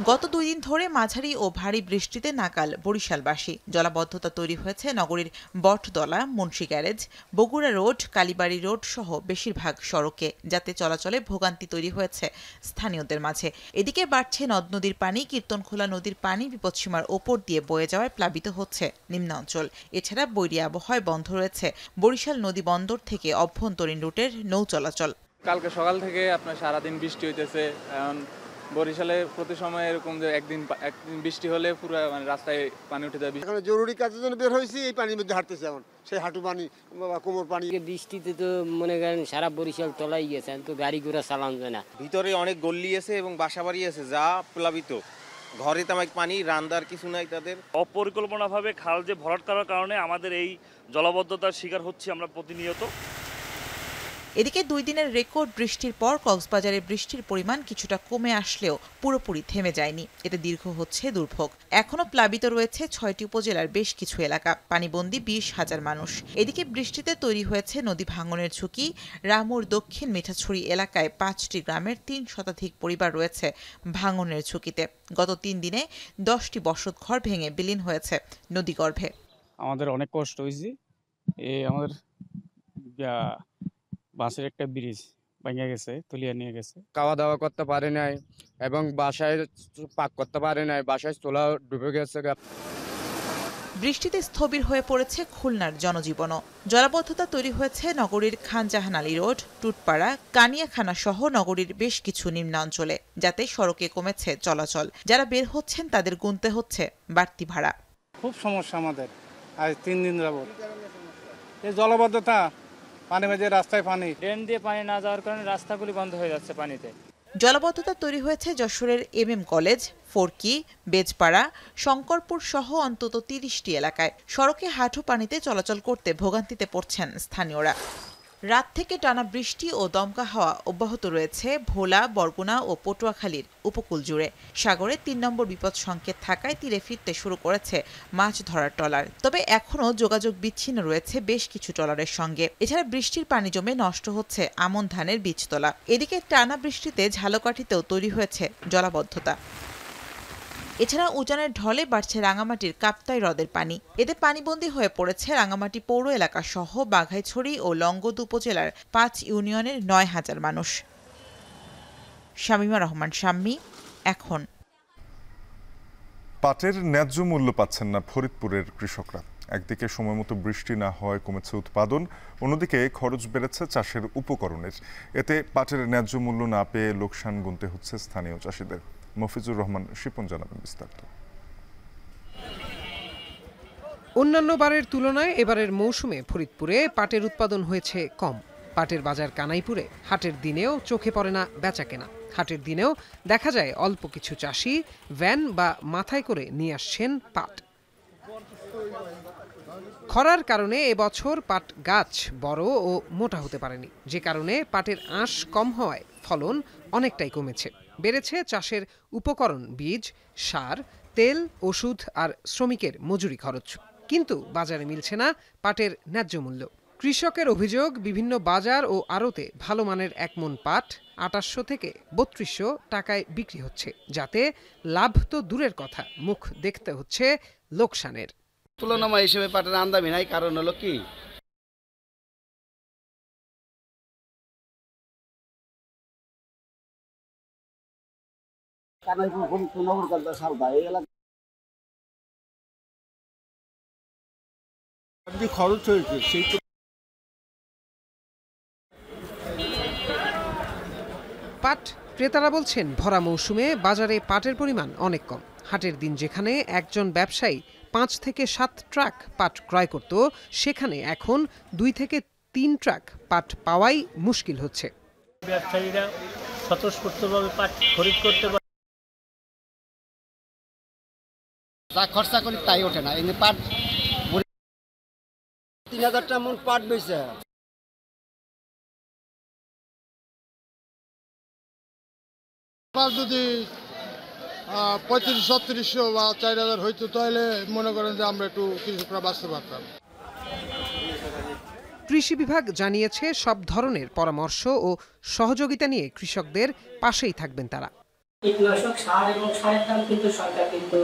গত 2 দিন ধরে মাঝারি ও ভারী বৃষ্টিতে নাকাল বরিশালবাসী। জলাবদ্ধতা তৈরি হয়েছে নগরীর বটতলা, মুন্সি গ্যারেজ, বগুড়া রোড, কালীবাড়ি রোড সহ বেশিরভাগ সড়কে, যাতে চলাচলে ভোগান্তি তৈরি হয়েছে স্থানীয়দের মাঝে। এদিকে বাড়ছে নদ নদীর পানি। কীর্তনখোলা নদীর পানি বিপদসীমার ওপর দিয়ে বয়ে যাওয়ায় প্লাবিত হচ্ছে নিম্নাঞ্চল। এছাড়া বৈরী আবহাওয়ায় বন্ধ রয়েছে বরিশাল নদী বন্দর থেকে অভ্যন্তরীণ রুটের নৌ চলাচল। কালকে সকাল থেকে আপনার সারাদিন বৃষ্টি হইতেছে। এখন বরিশালে প্রতি সময় এরকম যে একদিন বৃষ্টি হলে পুরো মানে রাস্তায় পানি উঠে যায়। এখন জরুরি কাজের জন্য বের হয়েছি, এই পানির মধ্যে হাঁটতেছে, এখন সেই হাঁটু পানি বা কোমর পানি। বৃষ্টিতে তো মনে করেন সারা বরিশাল তলাই গেছে, তো গাড়ি ঘোড়া চালানো যায় না। ভিতরে অনেক গল্লি আছে এবং বাসা বাড়ি আছে যা প্লাবিত। ঘরে তামাক পানি, রান্দার কিছু নাই তাদের। অপরিকল্পনাভাবে খাল যে ভরাট করার কারণে আমাদের এই জলাবদ্ধতার শিকার হচ্ছি আমরা প্রতিনিয়ত। এদিকে 2 দিনের রেকর্ড বৃষ্টির পর কক্সবাজারে বৃষ্টির পরিমাণ কিছুটা কমে আসলেও পুরোপুরি থেমে যায়নি। এতে দীর্ঘ হচ্ছে দুর্ভোগ। এখনো প্লাবিত রয়েছে 6টি উপজেলার বেশ কিছু এলাকা, পানিবন্দী 20,000 মানুষ। এদিকে বৃষ্টিতে তৈরি হয়েছে নদী ভাঙনের ঝুঁকি। রামুর দক্ষিণ মিঠাছড়ি এলাকায় 5টি গ্রামের 3 শতাধিক পরিবার রয়েছে ভাঙনের ঝুঁকিতে। গত 3 দিনে 10টি বসতঘর ভেঙে বিলীন হয়েছে নদীগর্ভে। আমাদের অনেক কষ্ট হয়েছে। আমাদের বাঁশের একটা ব্রিজ ভেঙে গেছে, তুলিয়ে নিয়ে গেছে। খাওয়া দাওয়া করতে পারে নাই এবং বাসায় পাক করতে পারে নাই, বাসায় চোলা ডুবে গেছে। বৃষ্টিতে স্থবির হয়ে পড়েছে খুলনার জনজীবনও। জলাবদ্ধতা তৈরি হয়েছে নগরীর খানজাহান আলী রোড, টুটপাড়া, কানিয়াখানা সহ নগরীর বেশ কিছু নিম্নাঞ্চলে, যাতে সড়কে কমেছে চলাচল। যারা বের হচ্ছেন তাদের গুনতে হচ্ছে বাড়তি ভাড়া। খুব সমস্যা আমাদের আজ 3 দিন যাবত। এই জলাবদ্ধতা, পানি মাঝে রাস্তায় পানি, ড্রেন দিয়ে পানি না যাওয়ার কারণে রাস্তাগুলি বন্ধ হয়ে যাচ্ছে পানিতে। জলাবদ্ধতা তৈরি হয়েছে যশোরের MM কলেজ, ফোরকি, বেজপাড়া, শঙ্করপুর সহ অন্তত 30টি এলাকায়। সড়কে হাঁটু পানিতে চলাচল করতে ভোগান্তিতে পড়ছেন স্থানীয়রা। রাত থেকে টানা বৃষ্টি ও দমকা হাওয়া অব্যাহত রয়েছে ভোলা, বরগুনা ও পটুয়াখালীর উপকূল জুড়ে। সাগরে 3 নম্বর বিপদ সংকেত থাকায় তীরে ফিরতে শুরু করেছে মাছ ধরার ট্রলার। তবে এখনও যোগাযোগ বিচ্ছিন্ন রয়েছে বেশ কিছু ট্রলারের সঙ্গে। এছাড়া বৃষ্টির পানি জমে নষ্ট হচ্ছে আমন ধানের বীজতলা। এদিকে টানা বৃষ্টিতে ঝালকাঠিতেও তৈরি হয়েছে জলাবদ্ধতা। এছাড়া উজানের ঢলে বাড়ছে রাঙামাটির কাপ্তাই হ্রদের পানি। এতে পানিবন্দী হয়ে পড়েছে রাঙামাটি পৌর এলাকা সহ বাঘাইছড়ি ও লংগদ উপজেলার 5 ইউনিয়নের 9,000 মানুষ। শামীমা রহমান শাম্মী, এখন। পাটের ন্যায্য মূল্য পাচ্ছেন না ফরিদপুরের কৃষকরা। একদিকে সময়মতো বৃষ্টি না হওয়ায় কমেছে উৎপাদন, অন্যদিকে খরচ বেড়েছে চাষের উপকরণের। এতে পাটের ন্যায্য মূল্য না পেয়ে লোকসান গুনতে হচ্ছে স্থানীয় চাষিদের। মফিজুর রহমান শিপন জানাবেন বিস্তারিত। অন্যান্য বারের তুলনায় এবারের মৌসুমে ফরিদপুরে পাটের উৎপাদন হয়েছে কম। পাটের বাজার কানাইপুরে হাটের দিনেও চোখে পড়ে না বেচাকেনা। হাটের দিনেও দেখা যায় অল্প কিছু চাষি ভ্যান বা মাথায় করে নিয়ে আসছেন পাট। খরার কারণে এবছর পাট গাছ বড় ও মোটা হতে পারেনি, যে কারণে পাটের আঁশ কম হওয়ায় ফলন অনেকটাই কমেছে। বেড়েছে চাষের উপকরণ, বীজ, সার, তেল, ওষুধ আর শ্রমিকের মজুরি খরচ। কিন্তু বাজারে মিলছে না পাটের ন্যায্য মূল্য। কৃষকের অভিযোগ, বিভিন্ন বাজার ও আড়তে ভালো মানের এক মণ পাট ২৮০০ থেকে ৩২০০ টাকায় বিক্রি হচ্ছে, যাতে লাভ তো দূরের কথা, মুখ দেখতে হচ্ছে লোকসানের। তুলনাময় হিসেবে পাটের আমদানি নাই, কারণ হলো কি খরচ হয়েছে সেই পাট ক্রেতারা বলছেন, ভরা মৌসুমে বাজারে পাটের পরিমাণ অনেক কম। হাটের দিন যেখানে একজন ব্যবসায়ী ৫ থেকে ৭ ট্রাক পাট ক্রয় করত, সেখানে এখন ২ থেকে ৩ ট্রাক পাট পাওয়াই মুশকিল হচ্ছে। ব্যবসায়ীরা স্বতঃস্ফূর্তভাবে পাট খরিদ করতে পারে, যা খরচা করি তাই ওঠে না। এমনি পাট ৩০০০ মণ পাট বেচে পাট যদি ৩৫-৩৬০০ বা ৪০০০ হইতো, তাহলে মনে করেন যে আমরা একটু কৃষকরা বাঁচতে পারতাম। কৃষি বিভাগ জানিয়েছে, সব ধরনের পরামর্শ ও সহযোগিতা নিয়ে কৃষকদের পাশেই থাকবেন তারা। কীটনাশক, সার এবং সারের দাম কিন্তু সরকার কিন্তু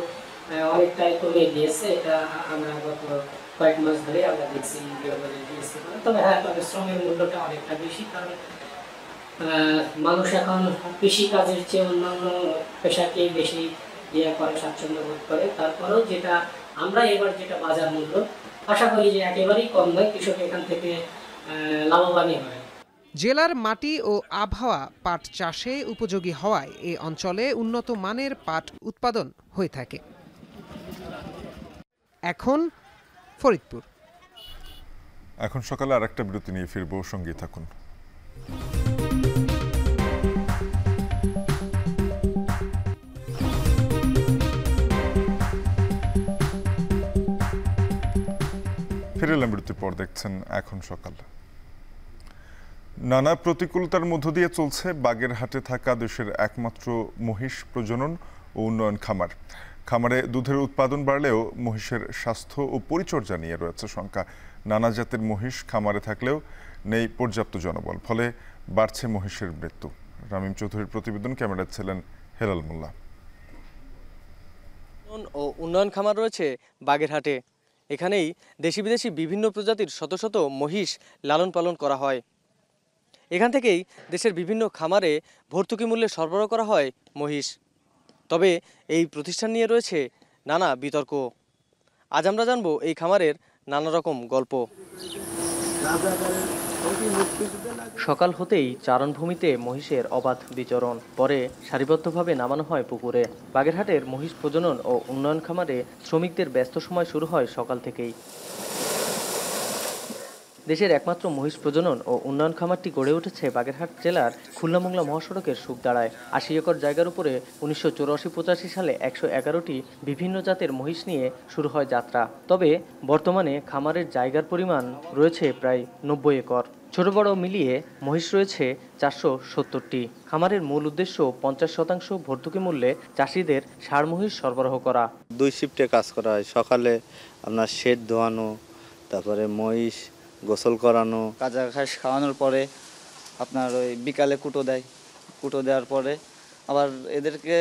অনেকটাই কমিয়ে দিয়েছে। এটা আমরা গত কয়েক মাস ধরে আমরা দেখছি। তবে হ্যাঁ, তবে শ্রমের মূল্যটা অনেকটা বেশি, কারণ মানুষ এখন কৃষিকাজের চেয়ে অন্যান্য পেশাকে বেশি করে, স্বাচ্ছন্দ্য বোধ করে। তারপরেও যেটা আমরা এবার যেটা বাজার মূল্য আশা করি যে একেবারেই কম নয়, কৃষক এখান থেকে লাভবানই হয়। জেলার মাটি ও আবহাওয়া পাট চাষে উপযোগী হওয়ায় এ অঞ্চলে উন্নত মানের পাট উৎপাদন হয়ে থাকে। এখন ফরিদপুর। এখন সকালে আরেকটা বিরতি নিয়ে ফিরবো, সঙ্গে থাকুন। ফিরে এলাম বিরতির পর, দেখছেন এখন সকাল। নানা প্রতিকূলতার মধ্য দিয়ে চলছে বাগেরহাটে থাকা দেশের একমাত্র মহিষ প্রজনন ও উন্নয়ন খামার। খামারে দুধের উৎপাদন বাড়লেও মহিষের স্বাস্থ্য ও পরিচর্যা নিয়ে রয়েছে শঙ্কা। নানা জাতের মহিষ খামারে থাকলেও নেই পর্যাপ্ত জনবল, ফলে বাড়ছে মহিষের মৃত্যু। রামিম চৌধুরীর প্রতিবেদন, ক্যামেরায় ছিলেন হেলাল মোল্লা। ও উন্নয়ন খামার রয়েছে বাগেরহাটে। এখানেই দেশি বিদেশি বিভিন্ন প্রজাতির শত শত মহিষ লালন পালন করা হয়। এখান থেকেই দেশের বিভিন্ন খামারে ভর্তুকি মূল্যে সরবরাহ করা হয় মহিষ। তবে এই প্রতিষ্ঠান নিয়ে রয়েছে নানা বিতর্ক। আজ আমরা জানবো এই খামারের নানা রকম গল্প। সকাল হতেই চারণভূমিতে মহিষের অবাধ বিচরণ, পরে সারিবদ্ধভাবে নামানো হয় পুকুরে। বাগেরহাটের মহিষ প্রজনন ও উন্নয়ন খামারে শ্রমিকদের ব্যস্ত সময় শুরু হয় সকাল থেকেই। দেশের একমাত্র মহিষ প্রজনন ও উন্নয়ন খামারটি গড়ে উঠেছে বাগেরহাট জেলার খুলনা-মোংলা মহাসড়কের সুখদাড়ায়। ৮০ একর জায়গার উপরে ১৯৮৪-৮৫ সালে ১১১টি বিভিন্ন জাতের মহিষ নিয়ে শুরু হয় যাত্রা। তবে বর্তমানে খামারের জায়গার পরিমাণ রয়েছে প্রায় ৯০ একর। ছোট বড় মিলিয়ে মহিষ রয়েছে ৪৭০টি। খামারের মূল উদ্দেশ্য ৫০% ভর্তুকি মূল্যে চাষিদের ষাঁড় মহিষ সরবরাহ করা। ২ শিফটে কাজ করা হয়। সকালে আপনার শেড ধোয়ানো, তারপরে মহিষ গোসল করানো, কাঁচা ঘাস খাওয়ানোর পরে আপনার ওই বিকালে কুটো দেয়। কুটো দেওয়ার পরে আবার এদেরকে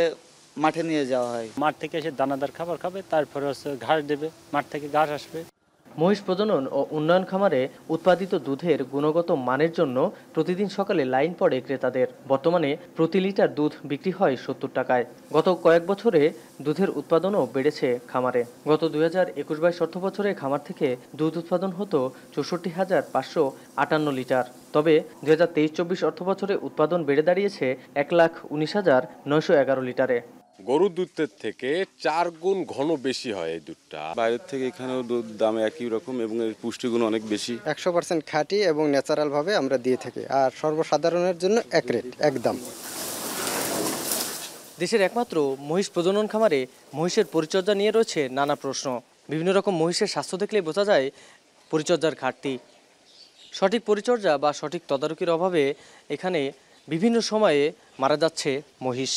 মাঠে নিয়ে যাওয়া হয়। মাঠ থেকে এসে দানাদার খাবার খাবে, তারপরে হচ্ছে ঘাস দেবে, মাঠ থেকে ঘাস আসবে। মহিষ প্রজনন ও উন্নয়ন খামারে উৎপাদিত দুধের গুণগত মানের জন্য প্রতিদিন সকালে লাইন পড়ে ক্রেতাদের। বর্তমানে প্রতি লিটার দুধ বিক্রি হয় ৭০ টাকায়। গত কয়েক বছরে দুধের উৎপাদনও বেড়েছে খামারে। গত ২০২১-২২ অর্থ বছরে খামার থেকে দুধ উৎপাদন হতো ৬৪,৫৫৮ লিটার। তবে ২০২৩-২৪ অর্থ বছরে উৎপাদন বেড়ে দাঁড়িয়েছে ১,১৯,৯১১ লিটারে। গরুর দুধের থেকে ৪ গুণ ঘন বেশি হয় এই দুধটা। বাইরের থেকে এখানেও দুধ দাম একই রকম এবং এর পুষ্টিগুণ অনেক বেশি। ১০০% খাঁটি এবং ন্যাচারাল ভাবে আমরা দিয়ে থাকি, আর সর্বসাধারণের জন্য এক রেট, একদম। দেশের একমাত্র মহিষ প্রজনন খামারে মহিষের পরিচর্যা নিয়ে রয়েছে নানা প্রশ্ন। বিভিন্ন রকম মহিষের স্বাস্থ্য দেখলেই বোঝা যায় পরিচর্যার ঘাটতি। সঠিক পরিচর্যা বা সঠিক তদারকির অভাবে এখানে বিভিন্ন সময়ে মারা যাচ্ছে মহিষ।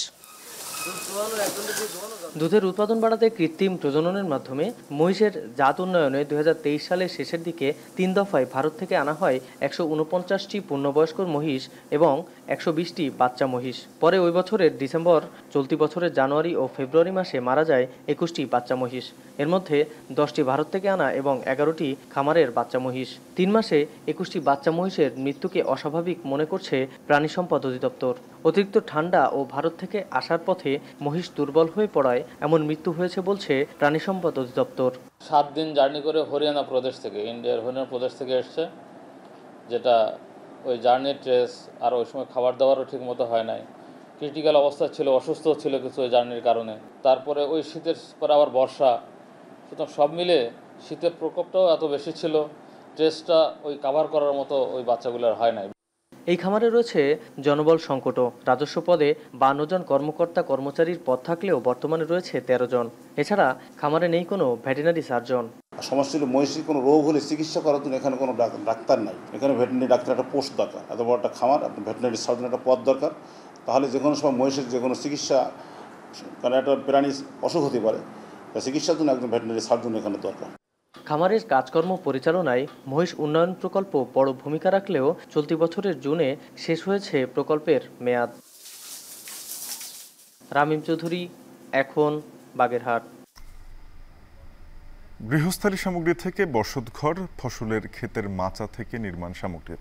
দুধের উৎপাদন বাড়াতে কৃত্রিম প্রজননের মাধ্যমে মহিষের জাত উন্নয়নে 2023 সালের শেষের দিকে 3 দফায় ভারত থেকে আনা হয় 149টি পূর্ণবয়স্ক মহিষ এবং 120টি বাচ্চা মহিষ। পরে ওই বছরের ডিসেম্বর, চলতি বছরের জানুয়ারি ও ফেব্রুয়ারি মাসে মারা যায় 21টি বাচ্চা মহিষ। এর মধ্যে 10টি ভারত থেকে আনা এবং 11টি খামারের বাচ্চা মহিষ। 3 মাসে 21টি বাচ্চা মহিষের মৃত্যুকে অস্বাভাবিক মনে করছে প্রাণী সম্পদ অধিদপ্তর। অতিরিক্ত ঠান্ডা ও ভারত থেকে আসার পথে মহিষ দুর্বল হয়ে পড়ায় এমন মৃত্যু হয়েছে বলছে প্রাণী সম্পদ অধিদপ্তর। 7 দিন জার্নি করে হরিয়ানা প্রদেশ থেকে, ইন্ডিয়ার হরিয়ানা প্রদেশ থেকে এসছে, যেটা ওই জার্নির ট্রেস আর ওই সময় খাবার দাবারও ঠিক মতো হয় নাই। ক্রিটিক্যাল অবস্থা ছিল, অসুস্থ ছিল কিছু ওই জার্নির কারণে। তারপরে ওই শীতের পরে আবার বর্ষা, সুতরাং সব মিলে শীতের প্রকোপটাও এত বেশি ছিল, ট্রেসটা ওই কাভার করার মতো ওই বাচ্চাগুলোর হয় নাই। এই খামারে রয়েছে জনবল সংকটও। রাজস্ব পদে 52 জন কর্মকর্তা কর্মচারীর পদ থাকলেও বর্তমানে রয়েছে 13 জন। এছাড়া খামারে নেই কোনো ভেটেরিনারি সার্জন। সমস্যা হলো মহিষের কোনো রোগ হলে চিকিৎসা করার জন্য এখানে কোনো ডাক্তার নাই। এখানে ভেটেরিনারি ডাক্তার একটা পোস্ট দরকার। এত বড় একটা খামার, আপনার ভেটেরিনারি সার্জন একটা পদ দরকার। তাহলে যে কোনো সময় মহিষের যে কোনো চিকিৎসা, কারণ একটা প্রাণী অসুখ হতে পারে, চিকিৎসার জন্য একজন ভেটেরিনারি সার্জন এখানে দরকার। খামারের কাজকর্ম পরিচালনায় মহিষ উন্নয়ন প্রকল্প বড় ভূমিকা রাখলেও চলতি বছরের জুনে শেষ হয়েছে প্রকল্পের মেয়াদ। রামিম চৌধুরী, এখন, বাগেরহাট। গৃহস্থালী সামগ্রী থেকে বসতঘর, ফসলের ক্ষেতের মাচা থেকে নির্মাণ সামগ্রী,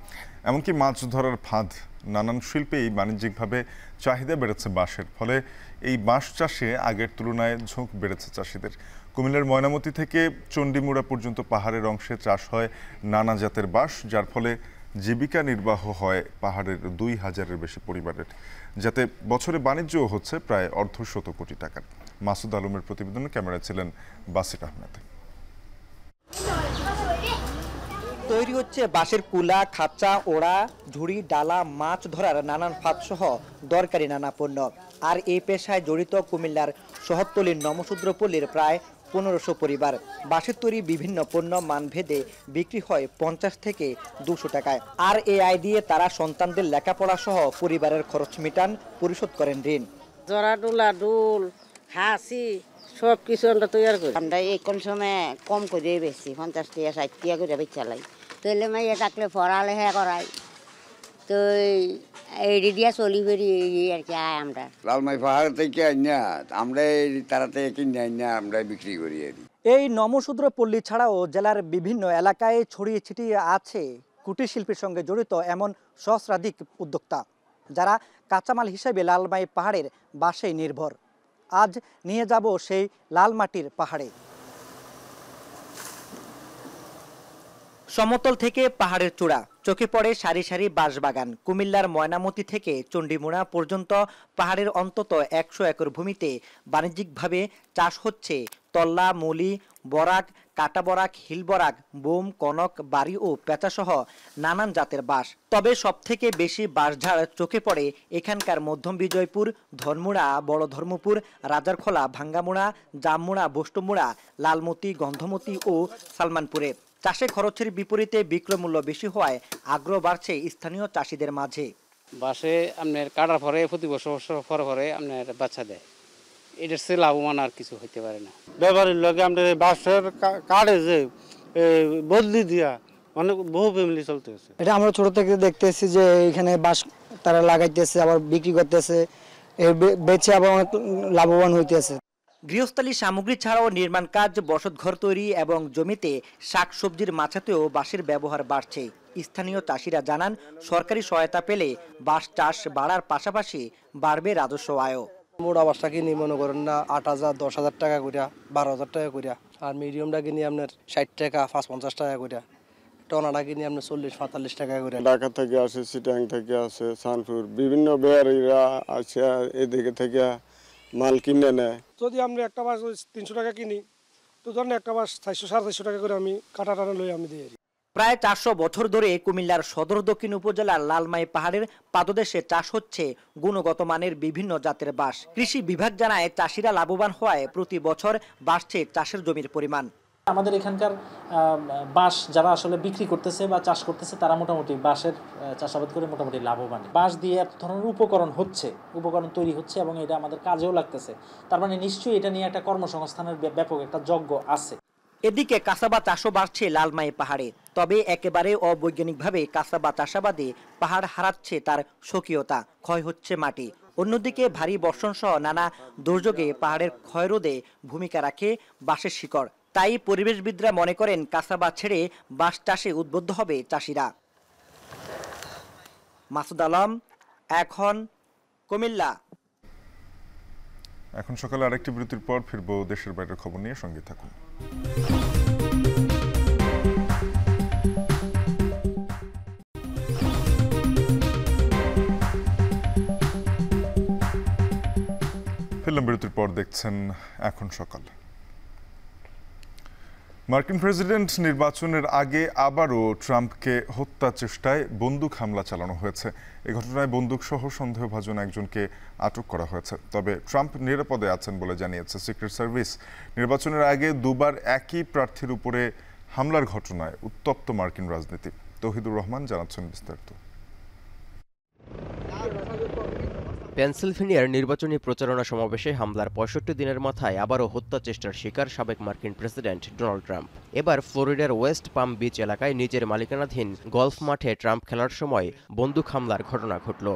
এমনকি মাছ ধরার ফাঁদ, নানান শিল্পেই বাণিজ্যিকভাবে চাহিদা বেড়েছে বাঁশের। ফলে এই বাঁশ চাষে আগের তুলনায় ঝোঁক বেড়েছে চাষিদের। কুমিল্লার ময়নামতি থেকে চণ্ডীমুড়া পর্যন্ত পাহাড়ের অংশে চাষ হয় নানা জাতের বাঁশ, যার ফলে জীবিকা নির্বাহ হয় পাহাড়ের 2000-এর বেশি পরিবারের, যাতে বছরে বাণিজ্যও হচ্ছে প্রায় 1.5 কোটি টাকার। মাসুদ আলমের প্রতিবেদনে ক্যামেরায় ছিলেন বাসির আহমেদ। তৈরি হচ্ছে বাঁশের কুলা, খাঁচা, ওড়া, ঝুড়ি, ডালা, মাছ ধরার নানান ফাঁদসহ দরকারি নানা পণ্য। আর এই পেশায় জড়িত কুমিল্লার শহরতলির নমশূদ্রপল্লীর প্রায় 1500 পরিবার। বাঁশের তৈরি বিভিন্ন পণ্য মানভেদে বিক্রি হয় 50 থেকে 200 টাকায়। আর এই আয় দিয়ে তারা সন্তানদের লেখাপড়া সহ পরিবারের খরচ মিটান, পরিশোধ করেন ঋণ। জরা ডোলা, ডোল, হাসি সব কিছু আমরা তৈরি করি। আমরা এই কোন সময় কম করে বেশি 50 টাকা 60 টাকা করে বেচা লাই। তাহলে মাইয়া থাকলে পড়ালেখা করাই, তো এই দিয়া চলি ফেরি আর কি আয়। আমরা লালমাই পাহাড় থেকে আইনা আমরা তারাতে কিনে আইনা আমরা বিক্রি করি। এই নমশূদ্রপল্লী ছাড়াও জেলার বিভিন্ন এলাকায় ছড়িয়ে ছিটিয়ে আছে কুটির শিল্পের সঙ্গে জড়িত এমন সহস্রাধিক উদ্যোক্তা, যারা কাঁচামাল হিসেবে লালমাই পাহাড়ের বাঁশেই নির্ভর। আজ নিয়ে যাব সেই লাল মাটির পাহাড়ে। সমতল থেকে পাহাড়ের চূড়া, চোখে পড়ে সারি সারি বাঁশবাগান। কুমিল্লার ময়নামতি থেকে চণ্ডীমুড়া পর্যন্ত পাহাড়ের অন্তত 100 একর ভূমিতে বাণিজ্যিকভাবে চাষ হচ্ছে তল্লা, মলি, বরাক, কাটা বরাক, হিল বরাক, বোম, কনক, বাড়ি ও পেঁচাসহ নানান জাতের বাঁশ। তবে সবথেকে বেশি বাঁশঝাড় চোখে পড়ে এখানকার মধ্যম বিজয়পুর, ধর্মুড়া, বড় ধর্মপুর, রাজারখোলা, ভাঙ্গামুড়া, জামমুড়া, বষ্টমুড়া, লালমতি, গন্ধমতি ও সালমানপুরে। চাষে খরচের বিপরীতে বিক্রয় মূল্য বেশি হওয়ায় আগ্রহ বাড়ছে স্থানীয় চাষিদের মাঝে। বাঁশে আপনার কাটার পরে প্রতি বছর পরে পরে আপনার বাচ্চা দেয়, এটার সে লাভবান আর কিছু হইতে পারে না। ব্যবহারের লগে আমাদের বাঁশের কাঠে যে বদলি দিয়া অনেক বহু ফ্যামিলি চলতেছে। এটা আমরা ছোট থেকে দেখতেছি যে এখানে বাঁশ তারা লাগাইতেছে, আবার বিক্রি করতেছে, বেচে আবার অনেক লাভবান হইতেছে। গৃহস্থালী সামগ্রী ছাড়াও নির্মাণ কাজ, বসতঘর তৈরি এবং জমিতে শাকসবজির মাচাতেও বাঁশের ব্যবহার বাড়ছে। স্থানীয় চাষিরা জানান, সরকারি সহায়তা পেলে বাঁশ চাষ বাড়ার পাশাপাশি বাড়বে রাজস্ব আয়ও। মোটা বাঁশটা কিনি মনে করেন না 8000, 10000 টাকা করিয়া, 12000 টাকা করিয়া। আর মিডিয়ামটা কিনি আপনার 60 টাকা, 50 টাকা করিয়া। টনাটা কিনি আপনার 40-45 টাকা করে। ঢাকা থেকে আসে, চিটাং থেকে আসে, সানপুর, বিভিন্ন বেয়ারিরা আছে, এদিকে থেকে মাল কিনে নেয়। যদি আমরা একটা বাঁশ 300 টাকা কিনি, তো ধরেন একটা বাঁশ 400-450 টাকা করে আমি কাটা টানা লই আমি দিই। প্রায় 400 বছর ধরে কুমিল্লার সদর দক্ষিণ উপজেলার লালমাই পাহাড়ের পাদদেশে চাষ হচ্ছে গুণগত মানের বিভিন্ন জাতের বাঁশ। কৃষি বিভাগ জানায়, চাষিরা লাভবান হওয়ায় প্রতি বছর বাড়ছে চাষের জমির পরিমাণ। আমাদের এখানকার বাঁশ যারা আসলে বিক্রি করতেছে বা চাষ করতেছে তারা মোটামুটি বাঁশের চাষাবাদ করে মোটামুটি লাভবান। বাঁশ দিয়ে এক ধরনের উপকরণ তৈরি হচ্ছে এবং এটা আমাদের কাজেও লাগতেছে। তার মানে নিশ্চয়ই এটা নিয়ে একটা কর্মসংস্থানের ব্যাপক একটা যজ্ঞ আছে। এদিকে কাসাবা চাষও বাড়ছে লালমাই পাহাড়ে, তবে একেবারে অবৈজ্ঞানিকভাবে কাসাবা চাষাবাদে পাহাড় হারাচ্ছে তার স্বকীয়তা, ক্ষয় হচ্ছে মাটি। অন্যদিকে ভারী বর্ষণ সহ নানা দুর্যোগে পাহাড়ের ক্ষয়রোধে ভূমিকা রাখে বাঁশের শিকড়। তাই পরিবেশবিদরা মনে করেন কাসাবা ছেড়ে বাঁশ চাষে উদ্বুদ্ধ হবে চাষিরা। মাসুদ আলম, এখন কুমিল্লা। এখন সকালে আরেকটি বিরতির পর ফিরবো দেশের বাইরের খবর নিয়ে, সঙ্গে থাকুন। ফিরলাম বিরতির পর, দেখছেন এখন সকাল। মার্কিন প্রেসিডেন্ট নির্বাচনের আগে আবারও ট্রাম্পকে হত্যা চেষ্টায় বন্দুক হামলা চালানো হয়েছে। এই ঘটনায় বন্দুকসহ সন্দেহভাজন একজনকে আটক করা হয়েছে। তবে ট্রাম্প নিরাপদে আছেন বলে জানিয়েছে সিক্রেট সার্ভিস। নির্বাচনের আগে দুবার একই প্রার্থীর উপরে হামলার ঘটনায় উত্তপ্ত মার্কিন রাজনীতি। তৌহিদুর রহমান জানাচ্ছেন বিস্তারিত। পেনসিলভেনিয়ার নির্বাচনী প্রচারণা সমাবেশে হামলার ৬৫ দিনের মাথায় আবারও হত্যা চেষ্টার শিকার সাবেক মার্কিন প্রেসিডেন্ট ডোনাল্ড ট্রাম্প। এবার ফ্লোরিডার ওয়েস্ট পাম বিচ এলাকায় নিজের মালিকানাধীন গলফ মাঠে ট্রাম্প খেলার সময় বন্দুক হামলার ঘটনা ঘটল।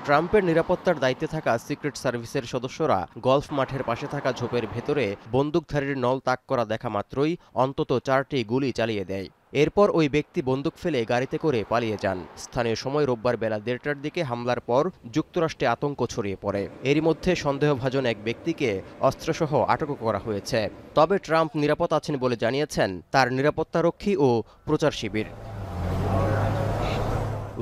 ট্রাম্পের নিরাপত্তার দায়িত্বে থাকা সিক্রেট সার্ভিসের সদস্যরা গলফ মাঠের পাশে থাকা ঝোপের ভেতরে বন্দুকধারীর নল তাক করা দেখা মাত্রই অন্তত ৪টি গুলি চালিয়ে দেয়। এরপর ওই ব্যক্তি বন্দুক ফেলে গাড়িতে করে পালিয়ে যান। স্থানীয় সময় রোববার বেলা ১:৩০টার দিকে হামলার পর যুক্তরাষ্ট্রে আতঙ্ক ছড়িয়ে পড়ে। এরই মধ্যে সন্দেহভাজন এক ব্যক্তিকে অস্ত্রসহ আটক করা হয়েছে। তবে ট্রাম্প নিরাপদ আছেন বলে জানিয়েছেন তার নিরাপত্তারক্ষী ও প্রচার শিবির।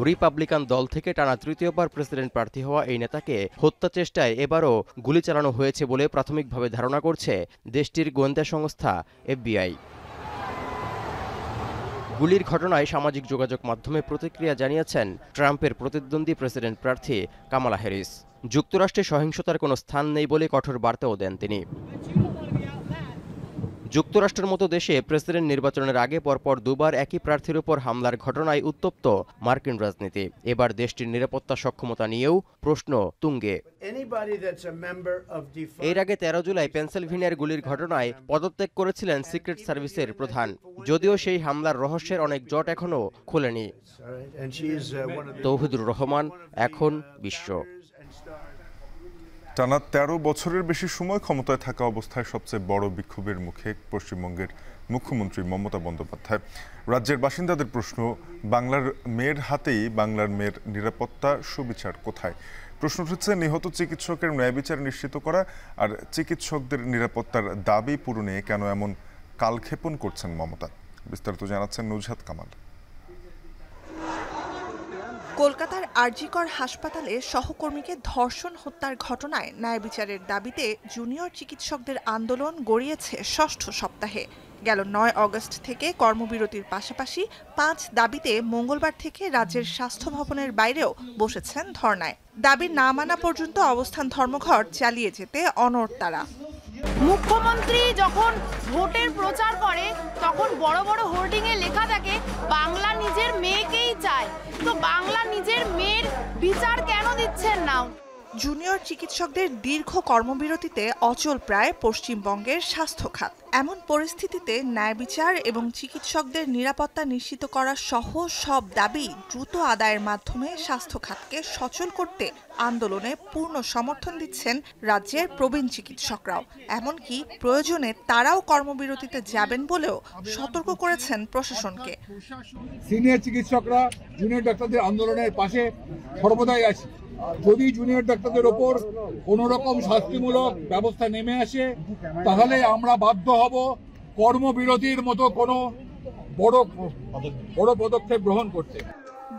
রিপাবলিকান দল থেকে টানা তৃতীয়বার প্রেসিডেন্ট প্রার্থী হওয়া এই নেতাকে হত্যা চেষ্টায় এবারও গুলি চালানো হয়েছে বলে প্রাথমিকভাবে ধারণা করছে দেশটির গোয়েন্দা সংস্থা FBI। গুলির ঘটনায় সামাজিক যোগাযোগ মাধ্যমে প্রতিক্রিয়া জানিয়েছেন ট্রাম্পের প্রতিদ্বন্দ্বী প্রেসিডেন্ট প্রার্থী কামালা হ্যারিস। যুক্তরাষ্ট্রে সহিংসতার কোনো স্থান নেই বলে কঠোর বার্তাও দেন তিনি। যুক্তরাষ্ট্রের মতো দেশে প্রেসিডেন্ট নির্বাচনের আগে পরপর দুবার একই প্রার্থীর উপর হামলার ঘটনায় উত্তপ্ত মার্কিন রাজনীতি। এবার দেশটির নিরাপত্তা সক্ষমতা নিয়েও প্রশ্ন তুঙ্গে। এর আগে ১৩ জুলাই পেনসিলভেনিয়ার গুলির ঘটনায় পদত্যাগ করেছিলেন সিক্রেট সার্ভিসের প্রধান, যদিও সেই হামলার রহস্যের অনেক জট এখনো খোলেনি। তৌহিদুর রহমান, এখন বিশ্ব। টানা ১৩ বছরের বেশি সময় ক্ষমতায় থাকা অবস্থায় সবচেয়ে বড় বিক্ষোভের মুখে পশ্চিমবঙ্গের মুখ্যমন্ত্রী মমতা বন্দ্যোপাধ্যায়। রাজ্যের বাসিন্দাদের প্রশ্ন, বাংলার মেয়ের হাতেই বাংলার মেয়ের নিরাপত্তা, সুবিচার কোথায়? প্রশ্ন উঠেছে নিহত চিকিৎসকের ন্যায় বিচার নিশ্চিত করা আর চিকিৎসকদের নিরাপত্তার দাবি পূরণে কেন এমন কালক্ষেপণ করছেন মমতা। বিস্তারিত জানাচ্ছেন নুজহাত কামাল। কলকাতার আরজিকর হাসপাতালে সহকর্মীকে ধর্ষণ হত্যার ঘটনায় ন্যায় বিচারের দাবিতে জুনিয়র চিকিৎসকদের আন্দোলন গড়িয়েছে ৬ষ্ঠ সপ্তাহে। গেল ৯ আগস্ট থেকে কর্মবিরতির পাশাপাশি ৫ দাবিতে মঙ্গলবার থেকে রাজ্যের স্বাস্থ্য ভবনের বাইরেও বসেছেন ধর্নায়। দাবি না মানা পর্যন্ত অবস্থান ধর্মঘট চালিয়ে যেতে অনড় তারা। মুখ্যমন্ত্রী যখন ভোটের প্রচার করে তখন বড় বড় হোর্ডিংয়ে লেখা থাকে বাংলা নিজের মেয়েকেই চায়, তো বাংলা নিজের মেয়ের বিচার কেন দিচ্ছেন না? জুনিয়র চিকিৎসকদের দীর্ঘ কর্মবিরতিতে অচল প্রায় পশ্চিমবঙ্গের স্বাস্থ্য খাত। এমন পরিস্থিতিতে ন্যায় বিচার এবং চিকিৎসকদের নিরাপত্তা নিশ্চিত করা সহ সব দাবি দ্রুত আদায়ের মাধ্যমে স্বাস্থ্য খাতকে সচল করতে আন্দোলনে পূর্ণ সমর্থন দিচ্ছেন রাজ্যের প্রবীণ চিকিৎসকরাও। এমনকি প্রয়োজনে তারাও কর্মবিরতিতে যাবেন বলেও সতর্ক করেছেন প্রশাসনকে। সিনিয়র চিকিৎসকরা জুনিয়র ডাক্তারদের আন্দোলনের পাশে সর্বদাই আছে। যদি জুনিয়র ডাক্তারদের ওপর কোনো রকম শাস্তিমূলক ব্যবস্থা নেমে আসে তাহলে আমরা বাধ্য হব কর্মবিরতির মতো কোনো বড় পদক্ষেপ গ্রহণ করতে।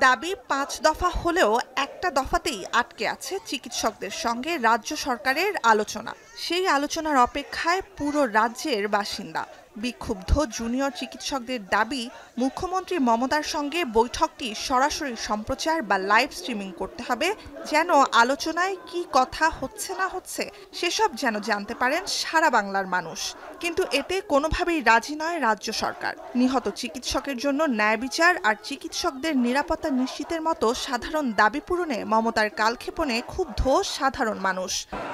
দাবি ৫ দফা হলেও একটা দফাতেই আটকে আছে চিকিৎসকদের সঙ্গে রাজ্য সরকারের আলোচনা। সেই আলোচনার অপেক্ষায় পুরো রাজ্যের বাসিন্দা। বিক্ষুব্ধ জুনিয়র চিকিৎসকদের দাবি, মুখ্যমন্ত্রী মমতার সঙ্গে বৈঠকটি সরাসরি সম্প্রচার বা লাইভ স্ট্রিমিং করতে হবে, যেন আলোচনায় কি কথা হচ্ছে না হচ্ছে সেসব যেন জানতে পারেন সারা বাংলার মানুষ। কিন্তু এতে কোনোভাবেই রাজি নয় রাজ্য সরকার। নিহত চিকিৎসকের জন্য ন্যায় বিচার আর চিকিৎসকদের নিরাপত্তা নিশ্চিতের মতো সাধারণ দাবি পূরণে মমতার কালক্ষেপণে ক্ষুব্ধ সাধারণ মানুষ।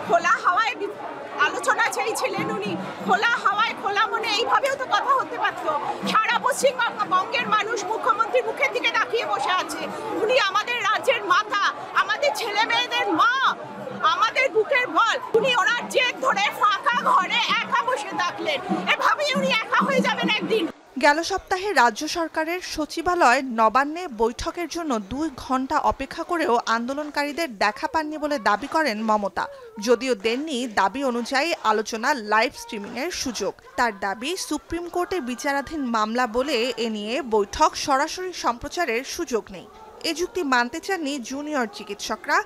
খোলা হাওয়ায় আলোচনা চাইছিলেন উনি, খোলা হাওয়ায় খোলা মনে এইভাবেও তো কথা হতে পারতো। সারা পশ্চিমবঙ্গের মানুষ মুখ্যমন্ত্রীর মুখের দিকে তাকিয়ে বসে আছে। উনি আমাদের রাজ্যের মাতা, আমাদের ছেলে মেয়েদের মা, আমাদের বুকের বল। উনি ওনার জেদ ধরে ফাঁকা ঘরে একা বসে থাকলেন। এভাবেই উনি একা হয়ে যাবেন একদিন। গেল সপ্তাহে রাজ্য সরকারের সচিবালয় নবান্নে বৈঠকের জন্য 2 ঘন্টা অপেক্ষা করেও আন্দোলনকারীদের দেখা পাননি বলে দাবি করেন মমতা। যদিও দেননি দাবি অনুযায়ী আলোচনা লাইভ স্ট্রিমিংয়ের সুযোগ। তার দাবি, সুপ্রিম কোর্টে বিচারাধীন মামলা বলে এ নিয়ে বৈঠক সরাসরি সম্প্রচারের সুযোগ নেই। এ যুক্তি মানতে চাননি জুনিয়র চিকিৎসকরা।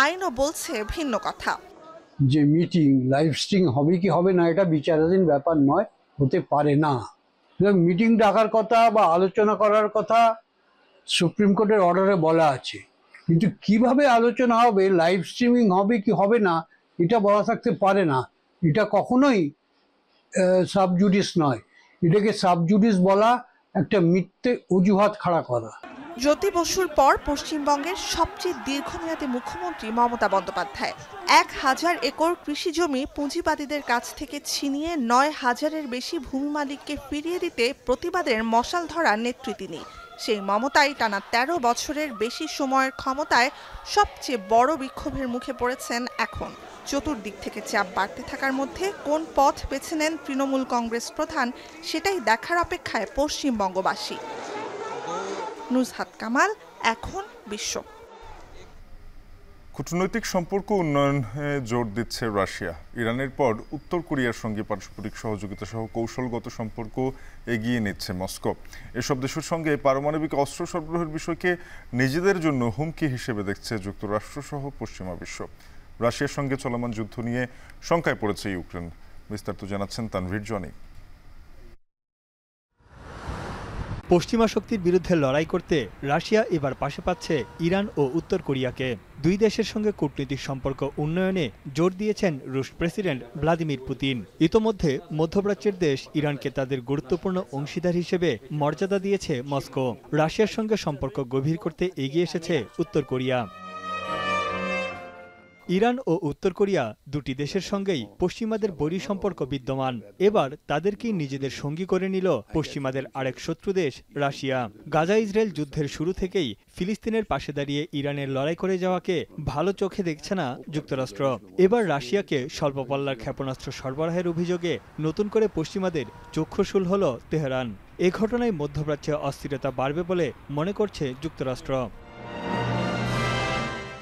আইনও বলছে ভিন্ন কথা। যে মিটিং লাইভ স্ট্রিম হবে কি হবে না এটা বিচারাধীন ব্যাপার নয়, হতে পারে না। মিটিং ডাকার কথা বা আলোচনা করার কথা সুপ্রিম কোর্টের অর্ডারে বলা আছে, কিন্তু কিভাবে আলোচনা হবে, লাইভ স্ট্রিমিং হবে কি হবে না এটা বলা থাকতে পারে না। এটা কখনোই সাবজুডিস নয়। এটাকে সাবজুডিস বলা একটা মিথ্যে অজুহাত খাড়া করা। জ্যোতি বসুর পর পশ্চিমবঙ্গের সবচেয়ে দীর্ঘমেয়াদী মুখ্যমন্ত্রী মমতা বন্দ্যোপাধ্যায় 1000 একর কৃষি জমি পুঁজিবাদীদের কাছ থেকে ছিনিয়ে 9000-এর বেশি ভূমি মালিককে ফিরিয়ে দিতে প্রতিবাদের মশাল ধরা নেত্রী তিনি। সেই মমতাই টানা 13 বছরের বেশি সময়ের ক্ষমতায় সবচেয়ে বড় বিক্ষোভের মুখে পড়েছেন এখন। চতুর্দিক থেকে চাপ বাড়তে থাকার মধ্যে কোন পথ বেছে নেন তৃণমূল কংগ্রেস প্রধান, সেটাই দেখার অপেক্ষায় পশ্চিমবঙ্গবাসী। নুজহাত কামাল, এখন বিশ্ব। কূটনৈতিক সম্পর্ক উন্নয়নে জোর দিচ্ছে রাশিয়া। ইরানের পর উত্তর কোরিয়ার সঙ্গে পারস্পরিক সহযোগিতা সহ কৌশলগত সম্পর্ক এগিয়ে নিচ্ছে মস্কো। এসব দেশের সঙ্গে পারমাণবিক অস্ত্র সরবরাহের বিষয়কে নিজেদের জন্য হুমকি হিসেবে দেখছে যুক্তরাষ্ট্র সহ পশ্চিমা বিশ্ব। রাশিয়ার সঙ্গে চলমান যুদ্ধ নিয়ে শঙ্কায় পড়েছে ইউক্রেন। বিস্তারিত জানাচ্ছেন তানভীর জনি। পশ্চিমা শক্তির বিরুদ্ধে লড়াই করতে রাশিয়া এবার পাশে পাচ্ছে ইরান ও উত্তর কোরিয়াকে। দুই দেশের সঙ্গে কূটনৈতিক সম্পর্ক উন্নয়নে জোর দিয়েছেন রুশ প্রেসিডেন্ট ভ্লাদিমির পুতিন। ইতোমধ্যে মধ্যপ্রাচ্যের দেশ ইরানকে তাদের গুরুত্বপূর্ণ অংশীদার হিসেবে মর্যাদা দিয়েছে মস্কো। রাশিয়ার সঙ্গে সম্পর্ক গভীর করতে এগিয়ে এসেছে উত্তর কোরিয়া। ইরান ও উত্তর কোরিয়া দুটি দেশের সঙ্গেই পশ্চিমাদের বৈরী সম্পর্ক বিদ্যমান। এবার তাদেরকেই নিজেদের সঙ্গী করে নিল পশ্চিমাদের আরেক শত্রু দেশ রাশিয়া। গাজা ইসরায়েল যুদ্ধের শুরু থেকেই ফিলিস্তিনের পাশে দাঁড়িয়ে ইরানের লড়াই করে যাওয়াকে ভালো চোখে দেখছে না যুক্তরাষ্ট্র। এবার রাশিয়াকে স্বল্প পাল্লার ক্ষেপণাস্ত্র সরবরাহের অভিযোগে নতুন করে পশ্চিমাদের চক্ষুশূল হল তেহরান। এ ঘটনায় মধ্যপ্রাচ্যে অস্থিরতা বাড়বে বলে মনে করছে যুক্তরাষ্ট্র।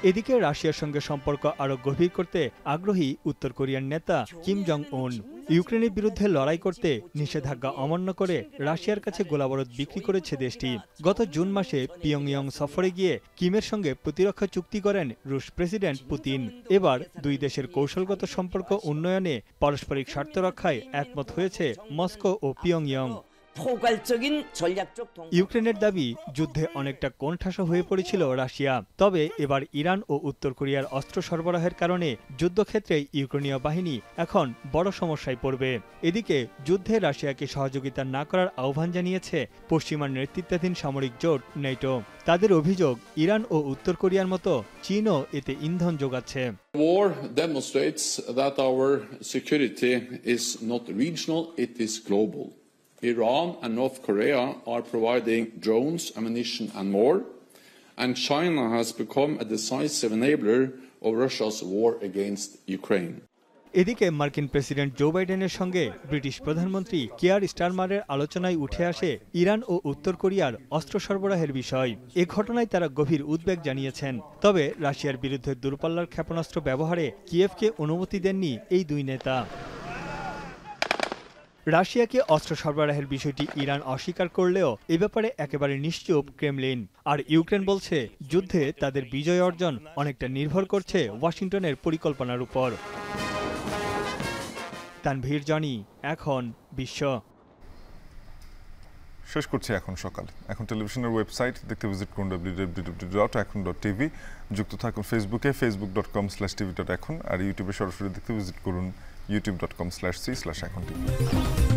এদিকে রাশিয়ার সঙ্গে সম্পর্ক আরও গভীর করতে আগ্রহী উত্তর কোরিয়ার নেতা কিম জং উন। ইউক্রেনের বিরুদ্ধে লড়াই করতে নিষেধাজ্ঞা অমান্য করে রাশিয়ার কাছে গোলাবারুদ বিক্রি করেছে দেশটি। গত জুন মাসে পিয়ংইয়ং সফরে গিয়ে কিমের সঙ্গে প্রতিরক্ষা চুক্তি করেন রুশ প্রেসিডেন্ট পুতিন। এবার দুই দেশের কৌশলগত সম্পর্ক উন্নয়নে পারস্পরিক স্বার্থ রক্ষায় একমত হয়েছে মস্কো ও পিয়ংইয়ং। ইউক্রেনের দাবি, যুদ্ধে অনেকটা কোণঠাসা হয়ে পড়েছিল রাশিয়া। তবে এবার ইরান ও উত্তর কোরিয়ার অস্ত্র সরবরাহের কারণে যুদ্ধক্ষেত্রে ইউক্রেনীয় বাহিনী এখন বড় সমস্যায় পড়বে। এদিকে যুদ্ধে রাশিয়াকে সহযোগিতা না করার আহ্বান জানিয়েছে পশ্চিমার নেতৃত্বাধীন সামরিক জোট নেটো। তাদের অভিযোগ, ইরান ও উত্তর কোরিয়ার মতো চীনও এতে ইন্ধন যোগাচ্ছে। War demonstrates that our security is not regional, it is global. Iran and North Korea are providing drones, ammunition and more, and China has become a decisive enabler of Russia's war against Ukraine. এদিকে মার্কিন president Joe বাইডেনের সঙ্গে British প্রধানমন্ত্রী কিয়ার স্টারমারের আলোচনায় উঠে আসে Iran ও উত্তর কোরিয়ার অস্ত্র সরবরাহের বিষয়। এ ঘটনায় তারা গভীর উদ্বেগ জানিয়েছেন। তবে রাশিয়ার বিরুদ্ধে দূরপাল্লার ক্ষেপণাস্ত্র ব্যবহারে কিয়েভকে অনুমতি দেননি এই দুই নেতা। রাশিয়াকে অস্ত্র সরবরাহের বিষয়টি ইরান অস্বীকার করলেও এ ব্যাপারে একেবারে নিশ্চুপ ক্রেমলিন। আর ইউক্রেন বলছে, যুদ্ধে তাদের বিজয় অর্জন অনেকটা নির্ভর করছে ওয়াশিংটনের পরিকল্পনার উপর। তানভীর জনি, এখন বিশ্ব। শেষ করছি এখন সকাল। এখন টেলিভিশনের ওয়েবসাইট দেখতে ভিজিট করুন www.ekon.tv। যুক্ত থাকুন ফেসবুকে facebook.com/tv.ekon, আর ইউটিউবে সরাসরি দেখতে ভিজিট করুন youtube.com/c/ekontv।